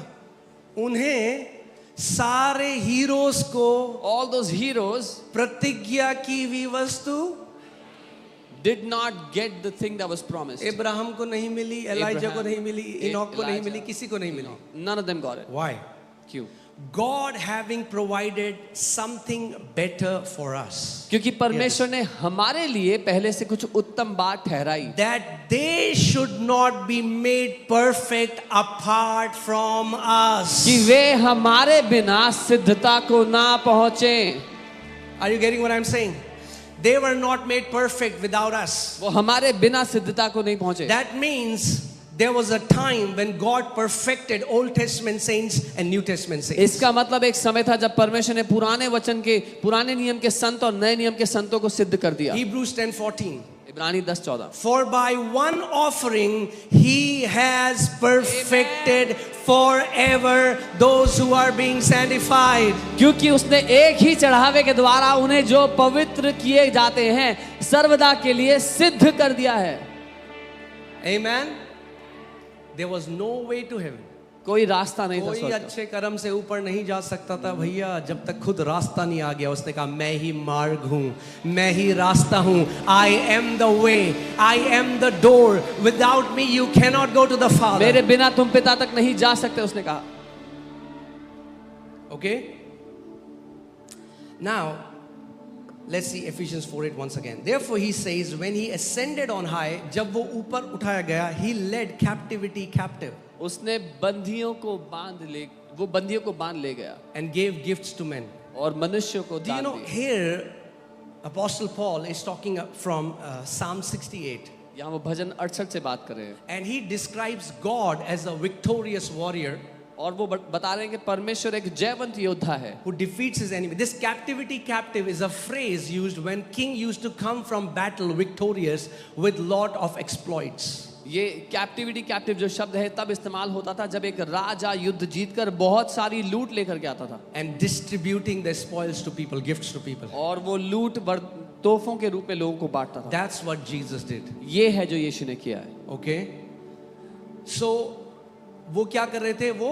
उन्हें सारे हीरोज को All those heroes प्रतिज्ञा की हुई वस्तु did not get the thing that was promised. Ibrahim को नहीं मिली, एलाइजा को नहीं मिली, इनोक को नहीं Elijah. मिली, किसी को नहीं मिली। None of them got it. Why? क्यों? God having provided something better for us, क्योंकि परमेश्वर ने हमारे लिए पहले से कुछ उत्तम बात ठहराई, that they should not be made perfect apart from us. कि वे हमारे बिना सिद्धता को ना पहुंचे। Are you getting what I'm saying? They were not made perfect without us. वो हमारे बिना सिद्धता को नहीं पहुंचे। That means there was a time when God perfected Old Testament saints and New Testament saints. इसका मतलब एक समय था जब परमेश्वर ने पुराने वचन के, पुराने नियम के संत और नए नियम के संतों को सिद्ध कर दिया। Hebrews 10:14. इब्रानी 10:14। For by one offering he has perfected forever those who are being sanctified. क्योंकि उसने एक ही चढ़ावे के द्वारा उन्हें जो पवित्र किए जाते हैं सर्वदा के लिए सिद्ध कर दिया है। Amen. There was no way to heaven. कोई रास्ता नहीं था कोई स्वर्ग का। अच्छे कर्म से ऊपर नहीं जा सकता था भैया, जब तक खुद रास्ता नहीं आ गया। उसने कहा मैं ही मार्ग हूँ, मैं ही रास्ता हूँ। I am the way, I am the door. Without me you cannot go to the Father. मेरे बिना तुम पिता तक नहीं जा सकते, उसने कहा। Okay? Now, let's see Ephesians 4:8 once again. Therefore he says, when he ascended on high, जब वो ऊपर उठाया गया, he led captivity captive उसने बंदियों को बांध ले गया and gave gifts to men. और मनुष्यों को Do you दान know दिए। here Apostle Paul is talking from Psalm 68, यहाँ वो भजन 68 से बात कर रहे हैं and he describes God as a victorious warrior और वो बता रहे हैं कि परमेश्वर एक जयवंत योद्धा है who defeats his enemy. This captivity captive is a phrase used when king used to come from battle victorious with lot of exploits. ये कैप्टिव जो शब्द है तब इस्तेमाल होता था जब एक राजा युद्ध जीतकर बहुत सारी लूट लेकर के आता था And distributing the spoils to people, gifts to people. और वो लूट तोहफों के रूप में लोगों को बांटता था। That's what Jesus did. ये है जो यीशु ने किया है। Okay? So वो क्या कर रहे थे? वो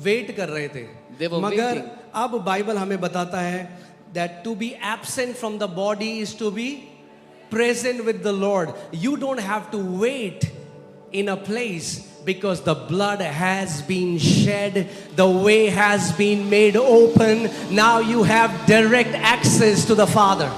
वेट कर रहे थे। They were मगर waiting. अब बाइबल हमें बताता है that to be absent from the body is to be present with the Lord. You don't have to wait in a place because the blood has been shed, the way has been made open. Now you have direct access to the Father.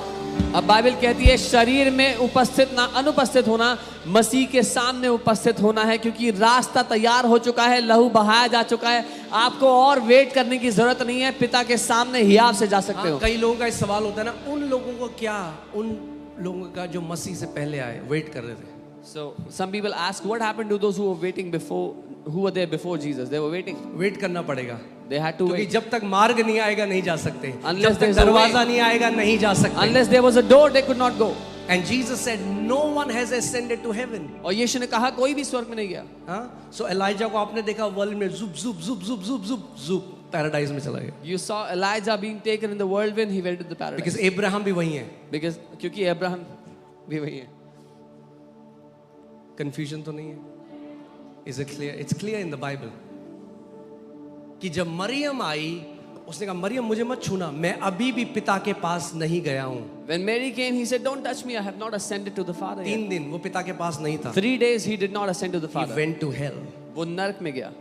अब Bible कहती है शरीर में उपस्थित ना अनुपस्थित होना, मसीह के सामने उपस्थित होना है, क्योंकि रास्ता तैयार हो चुका है, लहू बहाया जा चुका है। आपको और वेट करने की जरूरत नहीं है, पिता के सामने ही आप से जा सकते हो। कई लोगों का इस सवाल होता है ना, उन लोगों को क्या, उन लोगों का जो मसीह से पहले आए, वेट कर रहे थे। So some people ask what happened to those who were waiting before, who were there before Jesus? They were waiting. Wait करना पड़ेगा, They had to क्योंकि wait. जब तक मार्ग नहीं आएगा नहीं जा सकते, Unless जब तक there's a दरवाजा way. नहीं आएगा नहीं जा सकते। Unless there was a door, they could not go. And Jesus said, no one has ascended to heaven. और यीशु ने कहा कोई भी स्वर्ग में नहीं गया। हाँ, so एलाइजा को आपने देखा वर्ल्ड में जुप जुप जुप जुप जुप जुप जुप पैराडाइज में चला गया, You saw Elijah being taken in the whirlwind, he went to the paradise. because Abraham भी वही है। Because क्योंकि अब्राहम भी वही है। कंफ्यूजन तो नहीं है? Is it clear? It's clear in the Bible कि जब मरियम आई उसने कहा मरियम मुझे मत छूना, मैं अभी भी पिता के पास नहीं गया हूँ। When Mary came, he said, "Don't touch me. I have not ascended to the Father yet." 3 दिन वो पिता के पास नहीं था। 3 days he did not ascend to the He Father. went to hell. वो नरक में गया।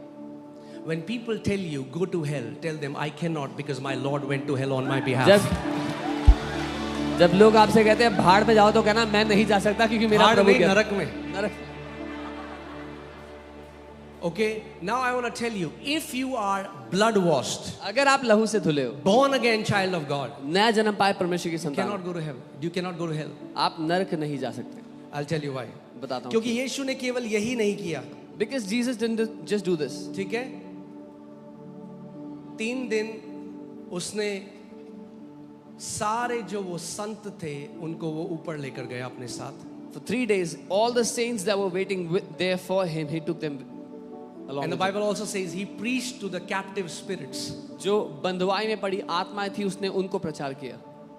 When people tell you go to hell, tell them I cannot because my Lord went to hell on my behalf. जब लोग आपसे कहते हैं भाड़ में जाओ, तो कहना मैं नहीं जा सकता क्योंकि मेरा भाड़ प्रभु में, गया। नरक में। नरक। Okay, now I want to tell you, if you are blood washed, अगर आप लहू से धुले हो, born again child of God, नया जन्म पाए परमेश्वर की you संतान, cannot go to hell. You cannot go to hell. आप नरक नहीं जा सकते। I'll tell you why. बताता हूँ। क्योंकि यीशु ने केवल यही नहीं किया, Because Jesus didn't just do this. ठीक है? 3 दिन उसने सारे जो वो संत थे उनको वो ऊपर लेकर गया अपने साथ। For 3 days, all the saints that were waiting there for him, he took them along. And the with him. Bible also says he preached to the captive spirits. जो बंधुआई में पड़ी आत्माएं थी, उसने उनको प्रचार किया।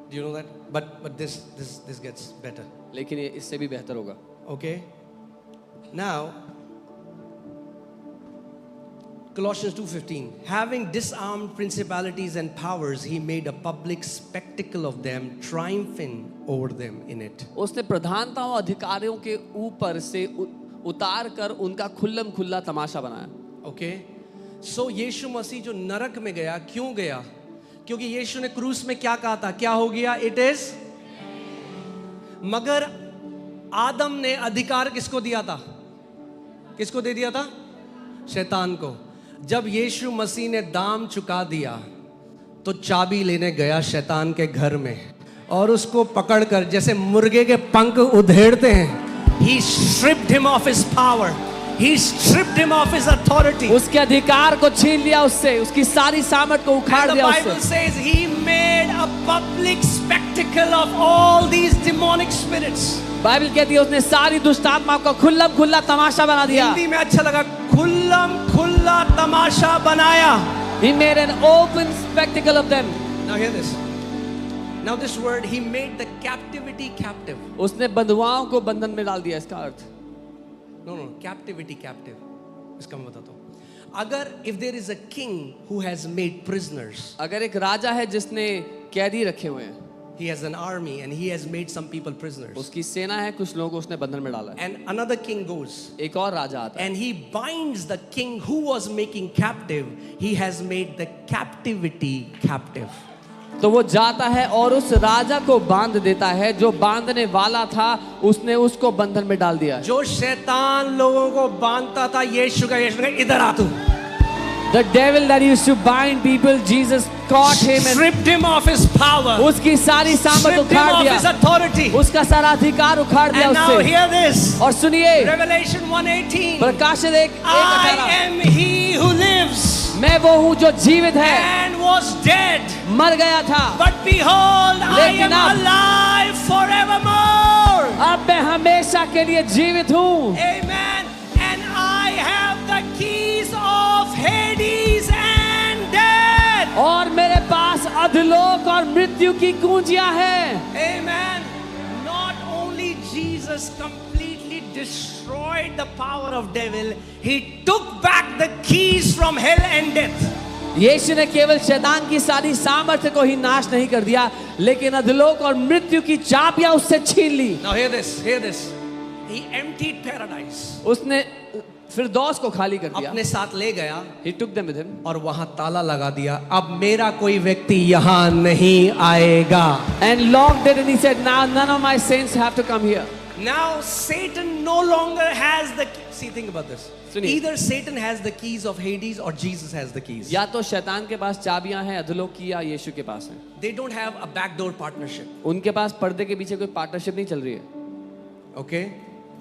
Do you know that? But this gets better. लेकिन ये इससे भी बेहतर होगा। Okay? Now, Colossians 2:15, having disarmed principalities and powers, he made a public spectacle of them, triumphing over them in it. उसने प्रधानताओं अधिकारियों के ऊपर से उतार कर उनका खुल्लम खुल्ला तमाशा बनाया। Okay? So यीशु मसीह जो नरक में गया, क्यों गया? क्योंकि यीशु ने क्रूस में क्या कहा था? क्या हो गया? It is। मगर आदम ने अधिकार किसको दिया था? किसको दे दिया था? शैतान को। जब यीशु मसीह ने दाम चुका दिया तो चाबी लेने गया शैतान के घर में और उसको पकड़कर जैसे मुर्गे के पंख उधेड़ते हैं, he stripped him of his power, he stripped him of his authority. उसके अधिकार को छीन लिया उससे, उसकी सारी सामर्थ को उखाड़ And the दिया Bible उससे। says he made a public spectacle of all these demonic spirits. Bible कहती है उसने सारी दुष्ट आत्माओं का खुल्लम खुल्ला तमाशा बना दिया। हिंदी में अच्छा लगा, खुल्लम खुल्ला तमाशा बनाया। He made an open spectacle of them. Now hear this. Now this word, he made the captivity captive. उसने बंधुआओं को बंधन में डाल दिया, इसका अर्थ। No, captivity captive. इसका मैं बताता हूँ। अगर if there is a king who has made prisoners, अगर एक राजा है जिसने कैदी रखे हुए हैं, he has an army and he has made some people prisoners. उसकी सेना है, कुछ लोगों को उसने बंधन में डाला है। And another king goes एक और राजा आता है and he binds the king who was making captive. He has made the captivity captive. तो वो जाता है और उस राजा को बांध देता है, जो बांधने वाला था उसने उसको बंधन में डाल दिया। जो शैतान लोगों को बांधता था, यीशु का इधर आ तू। The devil that used to bind people, Jesus caught him and stripped him of his power. उसकी सारी सामर्थ stripped him उखाड़ of दिया, his authority. उसका सारा अधिकार उखाड़ दिया And now उससे। hear this. और सुनिए, Revelation 1:18. प्रकाशित 1:18, I am he who lives मैं वो हूँ जो जीवित है, and was dead, मर गया था, but behold, I लेकिन am अब- alive forevermore. अब मैं हमेशा के लिए जीवित हूँ। Amen. And I have the keys of Hades and death. और मेरे पास अधलोक और मृत्यु की कुंजियां हैं। Amen. Not only Jesus completely destroyed the power of devil, he took back the keys from hell and death. यीशु ने केवल शैतान की सारी सामर्थ्य को ही नाश नहीं कर दिया, लेकिन अधलोक और मृत्यु की चाबियां उससे छीन ली। Now hear this, hear this. He emptied paradise. उसने फिरदौस को खाली कर दिया। अपने साथ ले गया He took them with him. और वहां ताला लगा दिया। अब मेरा कोई व्यक्ति यहां नहीं आएगा। And locked it, and he said, now none of my saints have to come here. Now Satan no longer has the see, think about this. सुनिए। Either Satan has the keys of Hades or Jesus has the keys. या तो शैतान के पास चाबियां हैं अधलोक की, या यीशु के पास है। They don't have a backdoor partnership. उनके पास पर्दे के पीछे कोई पार्टनरशिप नहीं चल रही है। Okay?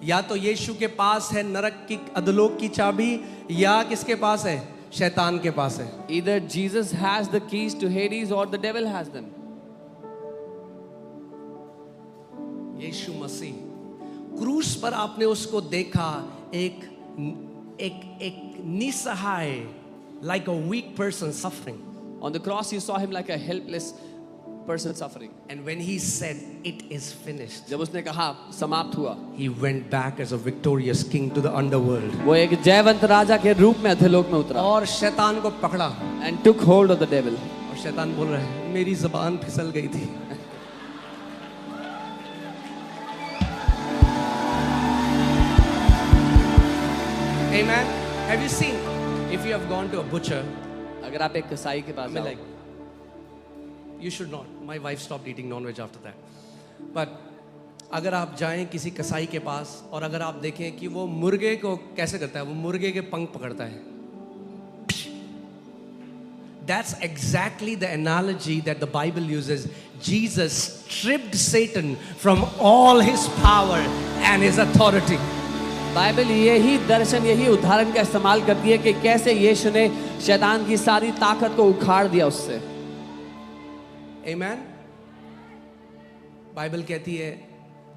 या तो यीशु के पास है नरक की अधलोक की चाबी, या किसके पास है? शैतान के पास है। Either Jesus has the keys to Hades or the devil has them. यीशु मसीह क्रूस पर आपने उसको देखा, एक निसहाय, like a weak person suffering. On the cross you saw him like a helpless person suffering. And when he said it is finished, जब उसने कहा समाप्त हुआ, he went back as a victorious king to the underworld. वो एक जयवंत राजा के रूप में अधोलोक में उतरा और शैतान को पकड़ा and took hold of the devil. और शैतान बोल रहा है मेरी जबान फिसल गई थी. Amen. Have you seen if you have gone to a butcher? अगर आप एक कसाई के पास I mean, जाओ, like, you should not. My wife stopped eating non-veg after that. But अगर आप जाएं किसी कसाई के पास और अगर आप देखें कि वो मुर्गे को कैसे करता है, वो मुर्गे के पंख पकड़ता है. That's exactly the analogy that the Bible uses. Jesus stripped Satan from all his power and his authority. Bible यही दर्शन, यही उदाहरण का इस्तेमाल करती है कि कैसे यीशु ने शैतान की सारी ताकत को उखाड़ दिया उससे. Amen. बाइबल कहती है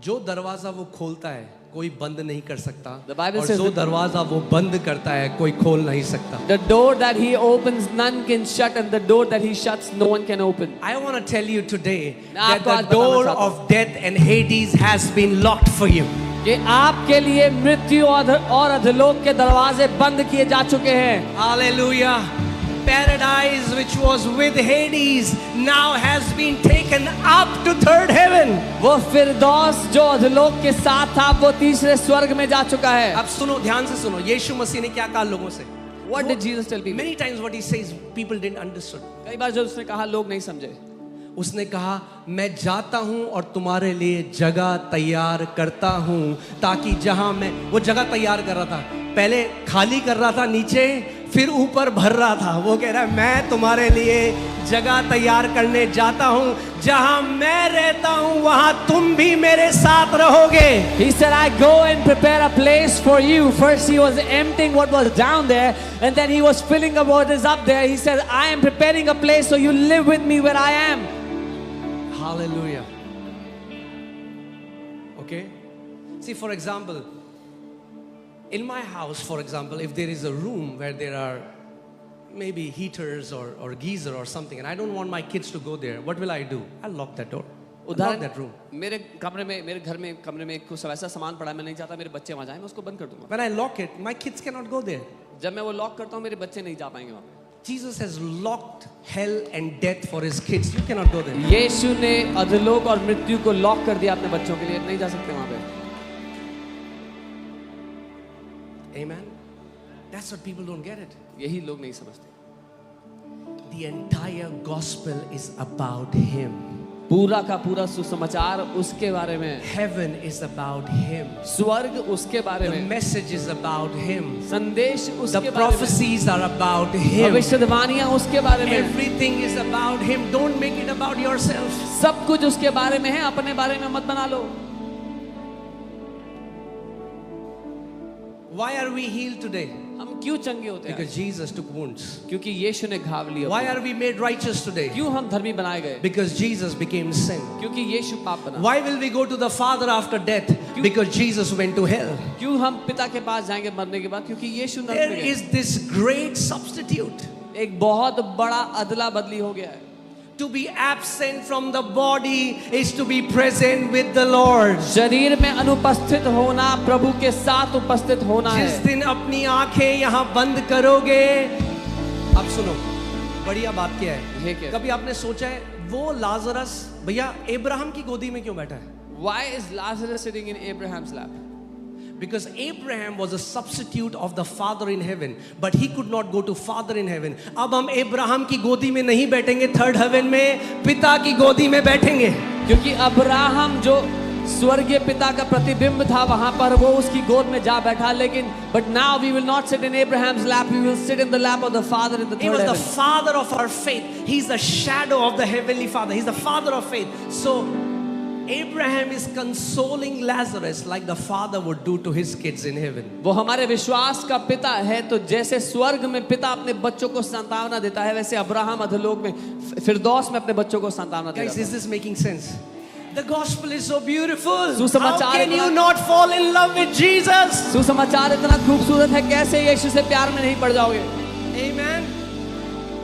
जो दरवाजा वो खोलता है कोई बंद नहीं कर सकता, The Bible और says जो that- दरवाजा वो बंद करता है कोई खोल नहीं सकता. The door that he opens, none can shut, and the door that he shuts, no one can open. I want to tell you today मैं that आपको the आज बताना door चाहता हूं of death and Hades has been locked for you. कि आपके लिए मृत्यु और अधोलोक के दरवाजे बंद किए जा चुके हैं. Hallelujah. Paradise which was with Hades now has been taken up to third heaven. वो फिरदौस जो अधोलोक के साथ था वो तीसरे स्वर्ग में जा चुका है. अब सुनो, ध्यान से सुनो, यीशु मसीह ने क्या कहा लोगों से. What did Jesus tell people? Many times what he says people didn't understood. कई बार जो उसने कहा लोग नहीं समझे. उसने कहा मैं जाता हूं और तुम्हारे लिए जगह तैयार करता हूं, ताकि जहां मैं, वो जगह तैयार कर रहा था, पहले खाली कर रहा था नीचे, फिर ऊपर भर रहा था. वो कह रहा है मैं तुम्हारे लिए जगह तैयार करने जाता हूं, जहां मैं रहता हूं वहां तुम भी मेरे साथ रहोगे. He said, I go and prepare a place for you. First he was emptying what was down there, and then he was filling up what is up there. He said, I am preparing a place so you live with me where I am. Hallelujah. Okay? See, for example, in my house, for example, if there is a room where there are maybe heaters or geyser or something, and I don't want my kids to go there, what will I do? I'll lock that door. I'll lock that room. मेरे कमरे में, मेरे घर में कमरे में कुछ ऐसा सामान पड़ा है, मैं नहीं चाहता मेरे बच्चे वहां जाएं, मैं उसको बंद कर दूंगा. When I lock it, my kids cannot go there. जब मैं वो लॉक करता हूँ मेरे बच्चे नहीं जा पाएंगे वहां पे. Jesus has locked hell and death for his kids. You cannot go there. यीशु ने अधोलोक और मृत्यु को लॉक कर दिया अपने बच्चों के लिए, नहीं जा सकते वहां पे. Amen. That's what people don't get it. यही लोग नहीं समझते. The entire gospel is about him. पूरा का पूरा सुसमाचार उसके बारे में. Heaven is about him. स्वर्ग उसके बारे The में. message is about him. संदेश The उसके बारे में. prophecies are about him. भविष्यवाणियां उसके बारे में. Everything is about him. Don't make it about yourself. सब कुछ उसके बारे में है, अपने बारे में मत बना लो. Why are we healed today? हम क्यों चंगे होते हैं? Because Jesus took wounds. क्योंकि यीशु ने घाव लिए. Why are we made righteous today? क्यों हम धर्मी बनाए गए? Because Jesus became sin. क्योंकि यीशु पाप बना. Why will we go to the Father after death? Because Jesus went to hell. क्यों हम पिता के पास जाएंगे मरने के बाद? क्योंकि यीशु नरक There में गए. is this great substitute. एक बहुत बड़ा अदला बदली हो गया है. To be absent from the body is to be present with the Lord. शरीर में अनुपस्थित होना प्रभु के साथ उपस्थित होना जिस है. दिन अपनी आंखें यहाँ बंद करोगे, अब सुनो, बढ़िया बात क्या है. ये क्या? कभी आपने सोचा है वो लाजरस भैया अब्राहम की गोदी में क्यों बैठा है? Why is Lazarus sitting in Abraham's lap? Because Abraham was a substitute of the Father in heaven, but he could not go to Father in heaven. अब हम अब्राहम की गोदी में नहीं बैठेंगे थर्ड हेवन में, पिता की गोदी में बैठेंगे. क्योंकि अब्राहम जो स्वर्गीय पिता का प्रतिबिंब था वहां पर वो उसकी गोद में जा बैठा, लेकिन but now we will not sit in Abraham's lap, we will sit in the lap of the Father in the He third was the heaven. Father of our faith. He's the shadow of the Heavenly Father. He's the Father of faith. So Abraham is consoling Lazarus like the father would do to his kids in heaven. वो हमारे विश्वास का पिता है, तो जैसे स्वर्ग में पिता अपने बच्चों को सांत्वना देता है, वैसे अब्राहम अधोलोक में फिरदौस में अपने बच्चों को सांत्वना देता Guys, है. is this making sense? The gospel is so beautiful. सुसमाचार How can you इतना- not fall in love with Jesus? सुसमाचार इतना खूबसूरत है, कैसे यीशु से प्यार में नहीं पड़ जाओगे? Amen.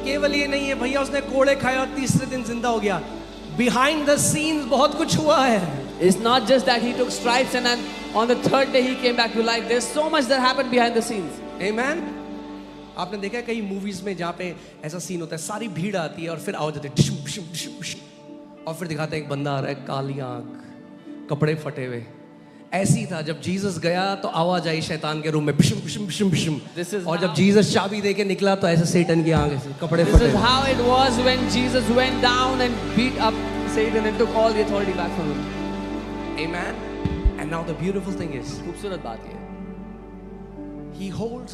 केवल ये नहीं है भैया उसने कोड़े खाए और तीसरे दिन जिंदा हो गया. Behind the scenes बहुत कुछ हुआ है. It's not just that he took stripes and then on the third day he came back to life. There's so much that happened behind the scenes. Amen. आपने देखा है कई मूवीज में जहाँ पे ऐसा सीन होता है, सारी भीड़ आती है और फिर आवाज आती है डिशुम डिशुम डिशुम डिशुम, और फिर दिखाते हैं एक बंदा आ रहा है, काली आंख, कपड़े फटे हुए। ऐसी था जब जीसस गया तो आवाज आई शैतान के रूम में बिशुम बिशुम बिशुम बिशुम, This is और जब how- जीसस चाबी देके निकला तो ऐसे सैतान की आंख ऐसे कपड़े This फटे is हुए। how it was when Jesus went down and beat up Satan and took all the authority back from him. Amen. And now the beautiful thing is, खूबसूरत बात ये है, he holds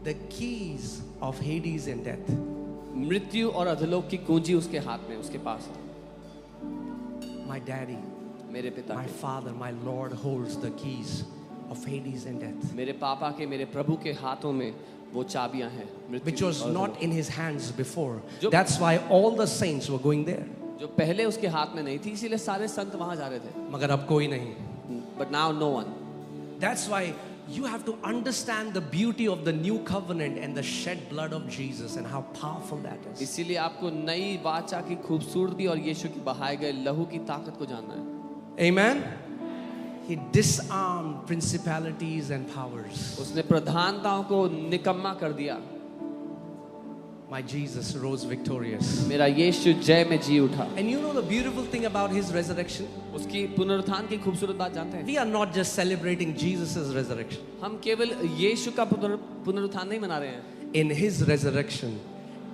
the keys of Hades and death. मृत्यु और अधोलोक की कुंजी उसके हाथ में, उसके पास है। My daddy, मेरे पिता my के, father, my Lord holds the keys of Hades and death, मेरे पापा के, मेरे प्रभु के हाथों में वो चाबियां हैं मृत्यु which was और not अधोलोक। in his hands before. जो- That's why all the saints were going there. जो पहले उसके हाथ में नहीं थी, इसीलिए सारे संत वहां जा रहे थे। मगर अब कोई नहीं। But now no one. That's why you have to understand the beauty of the new covenant and the shed blood of Jesus and how powerful that is. इसीलिए आपको नई वाचा की खूबसूरती और यीशु की बहाए गए लहू की ताकत को जानना है। Amen. He disarmed principalities and powers. उसने प्रधानताओं को निकम्मा कर दिया। My Jesus rose victorious. मेरा यीशु जय में जी उठा। And you know the beautiful thing about his resurrection? उसकी पुनरुत्थान की खूबसूरत बात जानते हैं? We are not just celebrating Jesus' resurrection. हम केवल यीशु का पुनरुत्थान नहीं मना रहे हैं। In his resurrection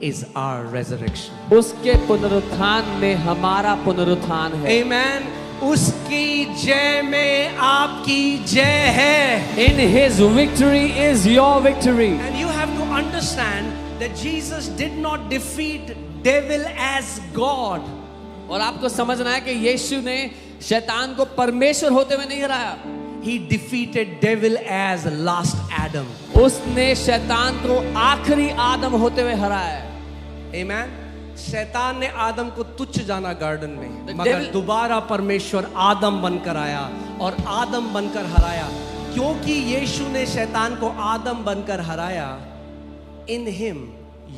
is our resurrection. उसके पुनरुत्थान में हमारा पुनरुत्थान है। Amen. उसकी जय में आपकी जय है. In his victory is your victory. And you have to understand that Jesus did not defeat devil as God. और आपको समझना है कि यीशु ने शैतान को परमेश्वर होते हुए नहीं हराया। He defeated devil as last Adam. उसने शैतान को आखिरी आदम होते हुए हराया है। Amen. शैतान ने आदम को तुच्छ जाना गार्डन में, The मगर devil- दोबारा परमेश्वर आदम बनकर आया और आदम बनकर हराया। क्योंकि यीशु ने शैतान को आदम बनकर हराया, in him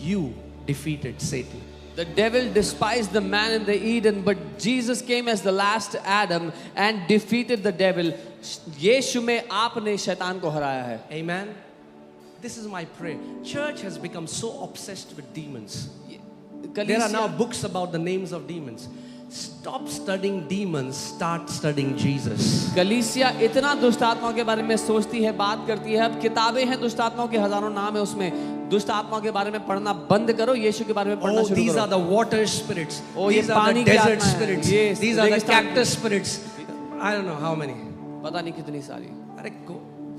you defeated Satan. The devil despised the man in the Eden, but Jesus came as the last Adam and defeated the devil. यीशु में आपने शैतान को हराया है। Amen. This is my prayer. Church has become so obsessed with demons. There are now books about the names of demons. Stop studying demons, start studying Jesus. कलीसिया इतना दुष्ट आत्माओं के बारे में सोचती है, बात करती है। अब किताबें हैं दुष्ट आत्माओं के, हजारों नाम है उसमें। दुष्ट आत्माओं के बारे में पढ़ना बंद करो, यीशु के बारे में पढ़ना Oh, शुरू these करो। are the water spirits. Oh, ये These are the पानी की desert आत्मा है। spirits. ये These are the रेगिस्तान की- cactus spirits. I don't know how many. पता नहीं कितनी सारी। अरे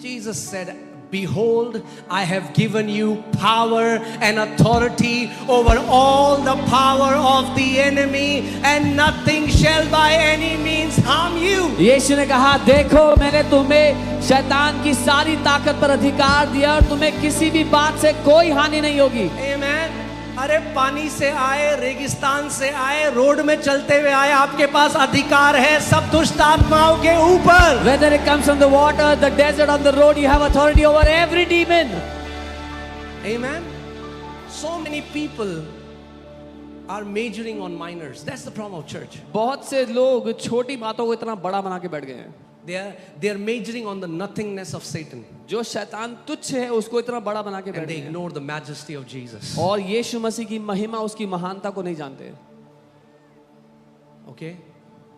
Jesus said, behold, I have given you power and authority over all the power of the enemy, and nothing shall by any means harm you. यीशु ने कहा, देखो मैंने तुम्हें शैतान की सारी ताकत पर अधिकार दिया और तुम्हें किसी भी बात से कोई हानि नहीं होगी। Amen. अरे पानी से आए, रेगिस्तान से आए, रोड में चलते हुए आए, आपके पास अधिकार है सब दुष्ट आत्माओं के ऊपर। Whether it comes from the water, the desert, on the road, you have authority over every demon. Amen. So many people are majoring on minors. That's the problem of church. बहुत से लोग छोटी बातों को इतना बड़ा बना के बैठ गए हैं। They are majoring on the nothingness of Satan, जो शैतान तुच्छ है उसको इतना बड़ा बना के बैठ and they गए हैं। ignore the majesty of Jesus. और यीशु मसीह की महिमा, उसकी महानता को नहीं जानते। Okay?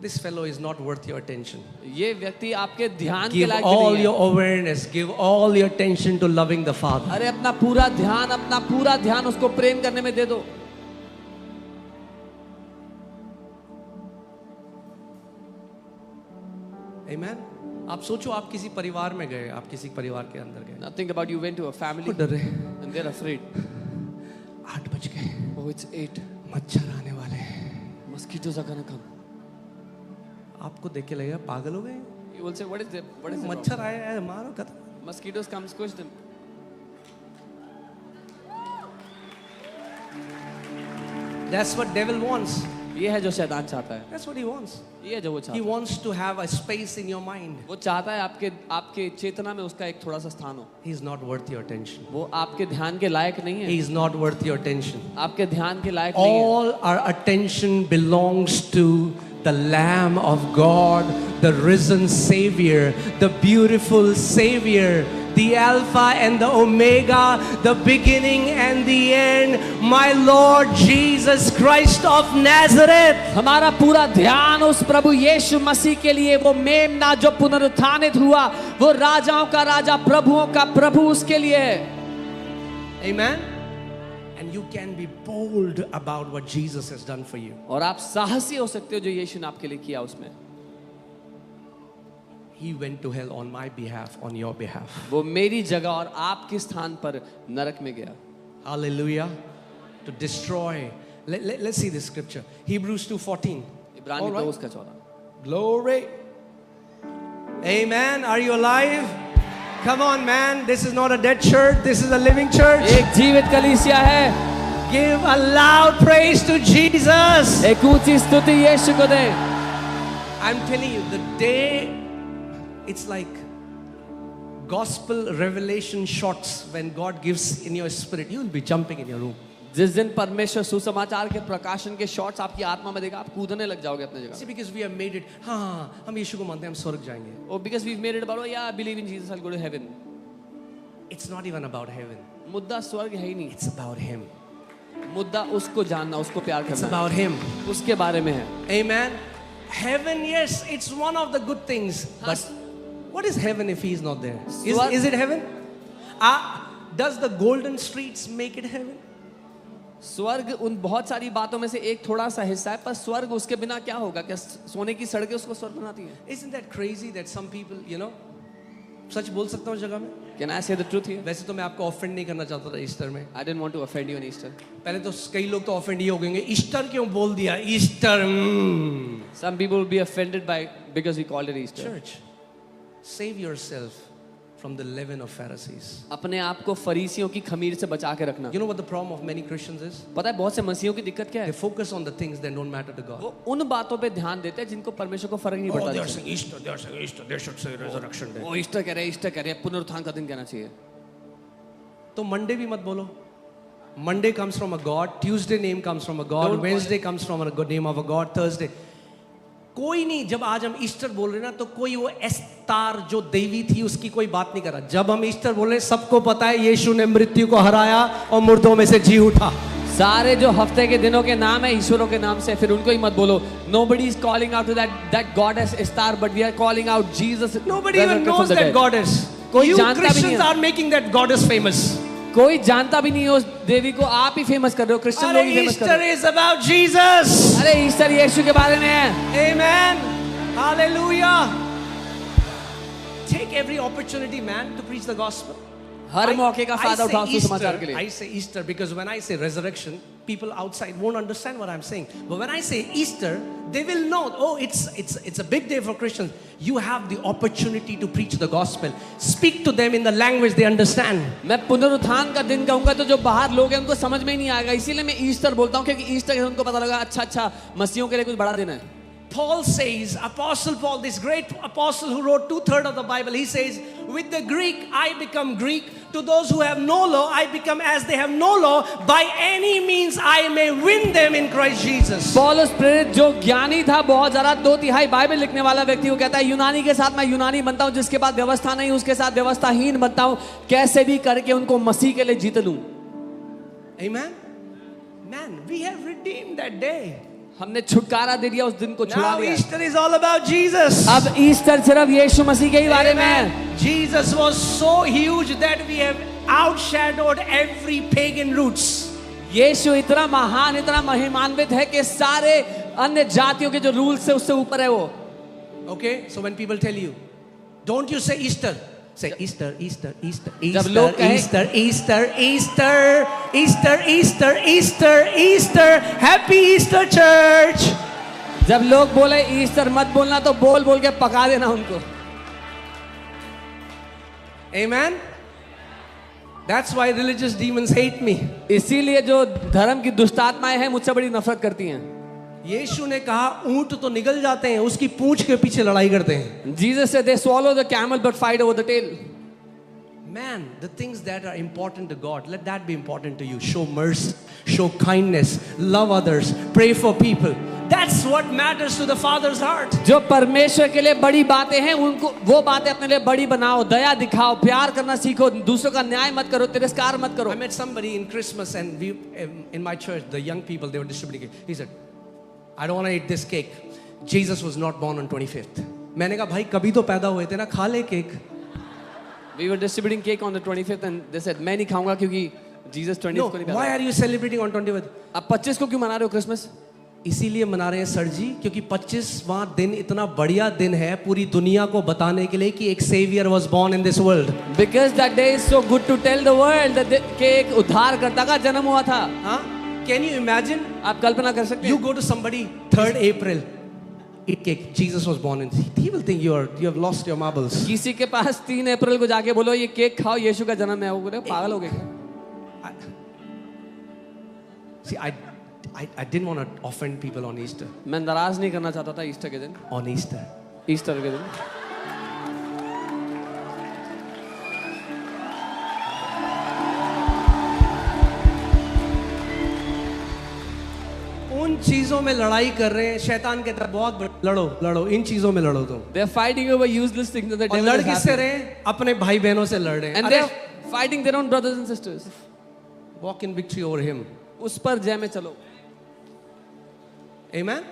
This fellow is not worth your attention. ये व्यक्ति आपके ध्यान के Give लायक all नहीं है। your awareness, give all your attention to loving the Father. अरे अपना पूरा ध्यान उसको प्रेम करने में दे दो। Amen. आप सोचो, आप किसी परिवार में गए, आप किसी परिवार के अंदर गए, Now think about you went to a family वो डर रहे हैं, and they're afraid. 8 बज गए, Oh, it's 8. मच्छर आने वाले हैं। Mosquitoes are gonna come. आपको देख के लगेगा पागल हो गए, You will say, what is it? What is it? मच्छर आए हैं, मारो खत्म। Mosquitoes come, squish them. That's what devil wants. ये है जो शैतान चाहता है। That's what he wants. ये है जो वो He चाहता है। wants to have a space in your mind. वो चाहता है आपके चेतना में उसका एक थोड़ा सा स्थान हो। He's not worth your attention. वो आपके ध्यान के लायक नहीं है। He is not worth your attention. आपके ध्यान के लायक नहीं है। All our attention belongs to the Lamb of God, the risen Savior, the beautiful Savior, the Alpha and the Omega, the beginning and the end, my Lord Jesus Christ of Nazareth. हमारा पूरा ध्यान उस प्रभु यीशु मसीह के लिए, वो मेमना जो पुनरुत्थानित हुआ, वो राजाओं का राजा, प्रभुओं का प्रभु, उसके लिए। Amen. And you can be bold about what Jesus has done for you. और आप साहसी हो सकते हो जो यीशु ने आपके लिए किया उसमें। He went to hell on my behalf, on your behalf. वो मेरी जगह और आपके स्थान पर नरक में गया। Hallelujah. To destroy. Let's see this scripture. Hebrews 2:14. इब्रानी 2:14। Glory. Amen. Are you alive? Come on, man. This is not a dead church. This is a living church. एक जीवित कलीसिया है। Give a loud praise to Jesus. एक ऊंची स्तुति यीशु को दे। I'm telling you, the day, it's like gospel revelation shots when God gives in your spirit. You will be jumping in your room. जिस दिन परमेश्वर सुसमाचार के प्रकाशन के शॉट्स आपकी आत्मा में देगा, आप कूदने लग जाओगे अपने See, जगह। because we have made it, हाँ, हम यीशु को मानते हैं, हम स्वर्ग जाएंगे. Oh, because we've made it about, oh yeah, I believe in Jesus, I'll go to heaven. It's not even about heaven. मुद्दा स्वर्ग है ही नहीं। It's about Him. मुद्दा उसको जानना, उसको प्यार It's करना, about Him. उसके बारे में है। Amen. Heaven, yes, it's one of the good things. But what is heaven if He is not there? Is it heaven? Does the golden streets make it heaven? स्वर्ग उन बहुत सारी बातों में से एक थोड़ा सा हिस्सा है, पर स्वर्ग उसके बिना क्या होगा? क्या सोने की सड़कें उसको स्वर्ग बनाती हैं? Isn't that crazy that some people, you know, सच बोल सकता हूँ इस जगह में? Can I say the truth here? वैसे तो मैं आपको ऑफेंड नहीं करना चाहता था ईस्टर में। I didn't want to offend you on Easter. पहले तो कई लोग तो ऑफेंड ही हो गए, ईस्टर क्यों बोल दिया? Easter. Some people will be offended by because we called it Easter. Church, save yourself from the leaven of Pharisees. अपने आप को फरीसियों की खमीर से बचा के रखना। You know what the problem of many Christians is? पता है बहुत से मसीहियों की दिक्कत क्या They है? focus on the things that don't matter to God. वो उन बातों पे ध्यान देते हैं जिनको परमेश्वर को फर्क नहीं Oh, पड़ता। they are saying Easter, they are saying Easter, they should say resurrection day. वो ईस्टर कह रहे हैं, पुनरुत्थान का दिन कहना चाहिए। तो मंडे भी मत बोलो। Monday comes from a God, Tuesday name comes from a God, Wednesday comes from a name of a God, Thursday. कोई नहीं, जब आज हम ईस्टर बोल रहे हैं ना, तो कोई वो एस्तार जो देवी थी उसकी कोई बात नहीं कर रहा। जब हम ईस्टर बोल रहे हैं, सबको पता है यीशु ने मृत्यु को हराया और मुर्दों में से जी उठा। सारे जो हफ्ते के दिनों के नाम है ईश्वरों के नाम से, फिर उनको ही मत बोलो। Nobody is calling out to that goddess Star, but we are calling out Jesus. Nobody even knows that goddess. कोई You जानता भी नहीं Christians है। are making that goddess famous. कोई जानता भी नहीं है उस देवी को, आप ही फेमस कर रहे हो, क्रिश्चियन लोग ही फेमस कर Easter रहे is about Jesus. हो। अरे ईस्टर यीशु के बारे में है। Amen. Hallelujah. Take every opportunity, man, to preach the gospel. हर मौके का फायदा उठाओ सुसमाचार के लिए। I say Easter because when I say resurrection, people outside won't understand what I'm saying. But when I say Easter, they will know, oh, it's a big day for Christians. You have the opportunity to preach the gospel. Speak to them in the language they understand. मैं पुनरुत्थान का दिन कहूंगा तो जो बाहर लोग हैं उनको समझ में ही नहीं आएगा, इसीलिए मैं ईस्टर बोलता हूँ, क्योंकि ईस्टर से उनको पता लगा अच्छा मसीहियों के लिए कुछ बड़ा दिन है। Paul says, Apostle Paul, this great apostle who wrote 2/3 of the Bible, he says, with the Greek I become Greek, to those who have no law I become as they have no law, by any means I may win them in Christ Jesus. पौलुस प्रेरित जो ज्ञानी था बहुत ज़्यादा, 2/3 Bible लिखने वाला व्यक्ति, वो कहता है यूनानी के साथ मैं यूनानी बनता हूँ, जिसके पास व्यवस्था नहीं उसके साथ व्यवस्थाहीन बनता हूँ, कैसे भी करके उनको मसीह के लिए जीत लूं। Amen. Man, we have redeemed that day. हमने छुटकारा दे दिया, उस दिन को छुड़ा Now दिया। Easter is all about Jesus. अब ईस्टर सिर्फ यीशु मसीह के ही बारे में है। Amen. Jesus was so huge that we have outshadowed every pagan roots. यीशु इतना महान, इतना महिमान्वित है कि सारे अन्य जातियों के जो रूल्स है उससे ऊपर है वो। Okay, so when people tell you, don't you say Easter? Say Easter, Easter, Easter, जब Easter, लोग कहें- Easter, Easter, Easter, Easter, Easter, Easter, Easter, Happy Easter Church. जब लोग बोले ईस्टर मत बोलना, तो बोल बोल के पका देना उनको। Amen. That's why religious demons hate me. इसीलिए जो धर्म की दुष्टात्माएं हैं मुझसे बड़ी नफरत करती हैं। यीशु ने कहा ऊंट तो निगल जाते हैं, उसकी पूंछ के पीछे लड़ाई करते हैं। Jesus said they swallow the camel but fight over the tail. Man, the things that are important to God, let that be important to you. Show mercy, show kindness, love others, pray for people. That's what matters to the Father's heart. जो परमेश्वर के लिए बड़ी बातें हैं उनको वो बातें अपने लिए बड़ी बनाओ, दया दिखाओ, प्यार करना सीखो, दूसरों का न्याय मत करो, तिरस्कार मत करो. I met somebody in Christmas and we, in my church, the young people, they were distributing cake. He said, I don't want to eat this cake. Jesus was not born on 25th. मैंने कहा भाई कभी तो पैदा हुए थे ना, खा ले cake. We were distributing cake on the 25th and they said मैं नहीं खाऊंगा क्योंकि Jesus 20th No, को नहीं why पैदा. are you celebrating on 25th? अब 25 को क्यों मना रहे हो क्रिसमस? इसीलिए मना रहे हैं सर जी क्योंकि 25वां दिन इतना बढ़िया दिन है पूरी दुनिया को बताने के लिए कि एक saviour was born in this world. Because that day is so good to tell the world that कि एक उद्धारकर्ता का जन्म हुआ था. हाँ? Can you imagine? आप कल्पना कर सकते You हैं? go to somebody 3rd April. Eat cake. Jesus was born in. He will think you have lost your marbles. किसी के पास 3 अप्रैल को जाके बोलो ये केक खाओ यीशु का जन्म है, वो बोले पागल हो गए क्या? See, I didn't want to offend people on Easter. मैं नाराज नहीं करना चाहता था ईस्टर के दिन. On Easter. ईस्टर के दिन उन चीजों में लड़ाई कर रहे हैं. शैतान कहता है बहुत लड़ो इन चीजों में लड़ो तुम. they are fighting over useless things that the और devil लड़ is किससे happy. रहे हैं? अपने भाई बहनों से लड़ रहे हैं. And they are fighting their own brothers and sisters. Walk in victory over him. उस पर जय में चलो. Amen.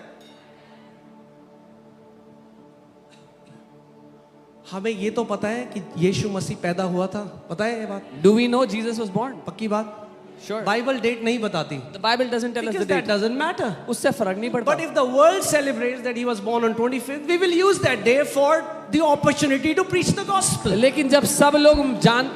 हमें ये तो पता है कि यीशु मसीह पैदा हुआ था. पता है ये बात? Do we know Jesus was born? पक्की बात. Sure. बाइबल डेट नहीं बताती. The Bible doesn't tell us the Because that date. doesn't matter. उससे फर्क नहीं पड़ता. But if the world celebrates that he was born on 25th, we will use that day for the opportunity to preach the gospel. लेकिन जब सब लोग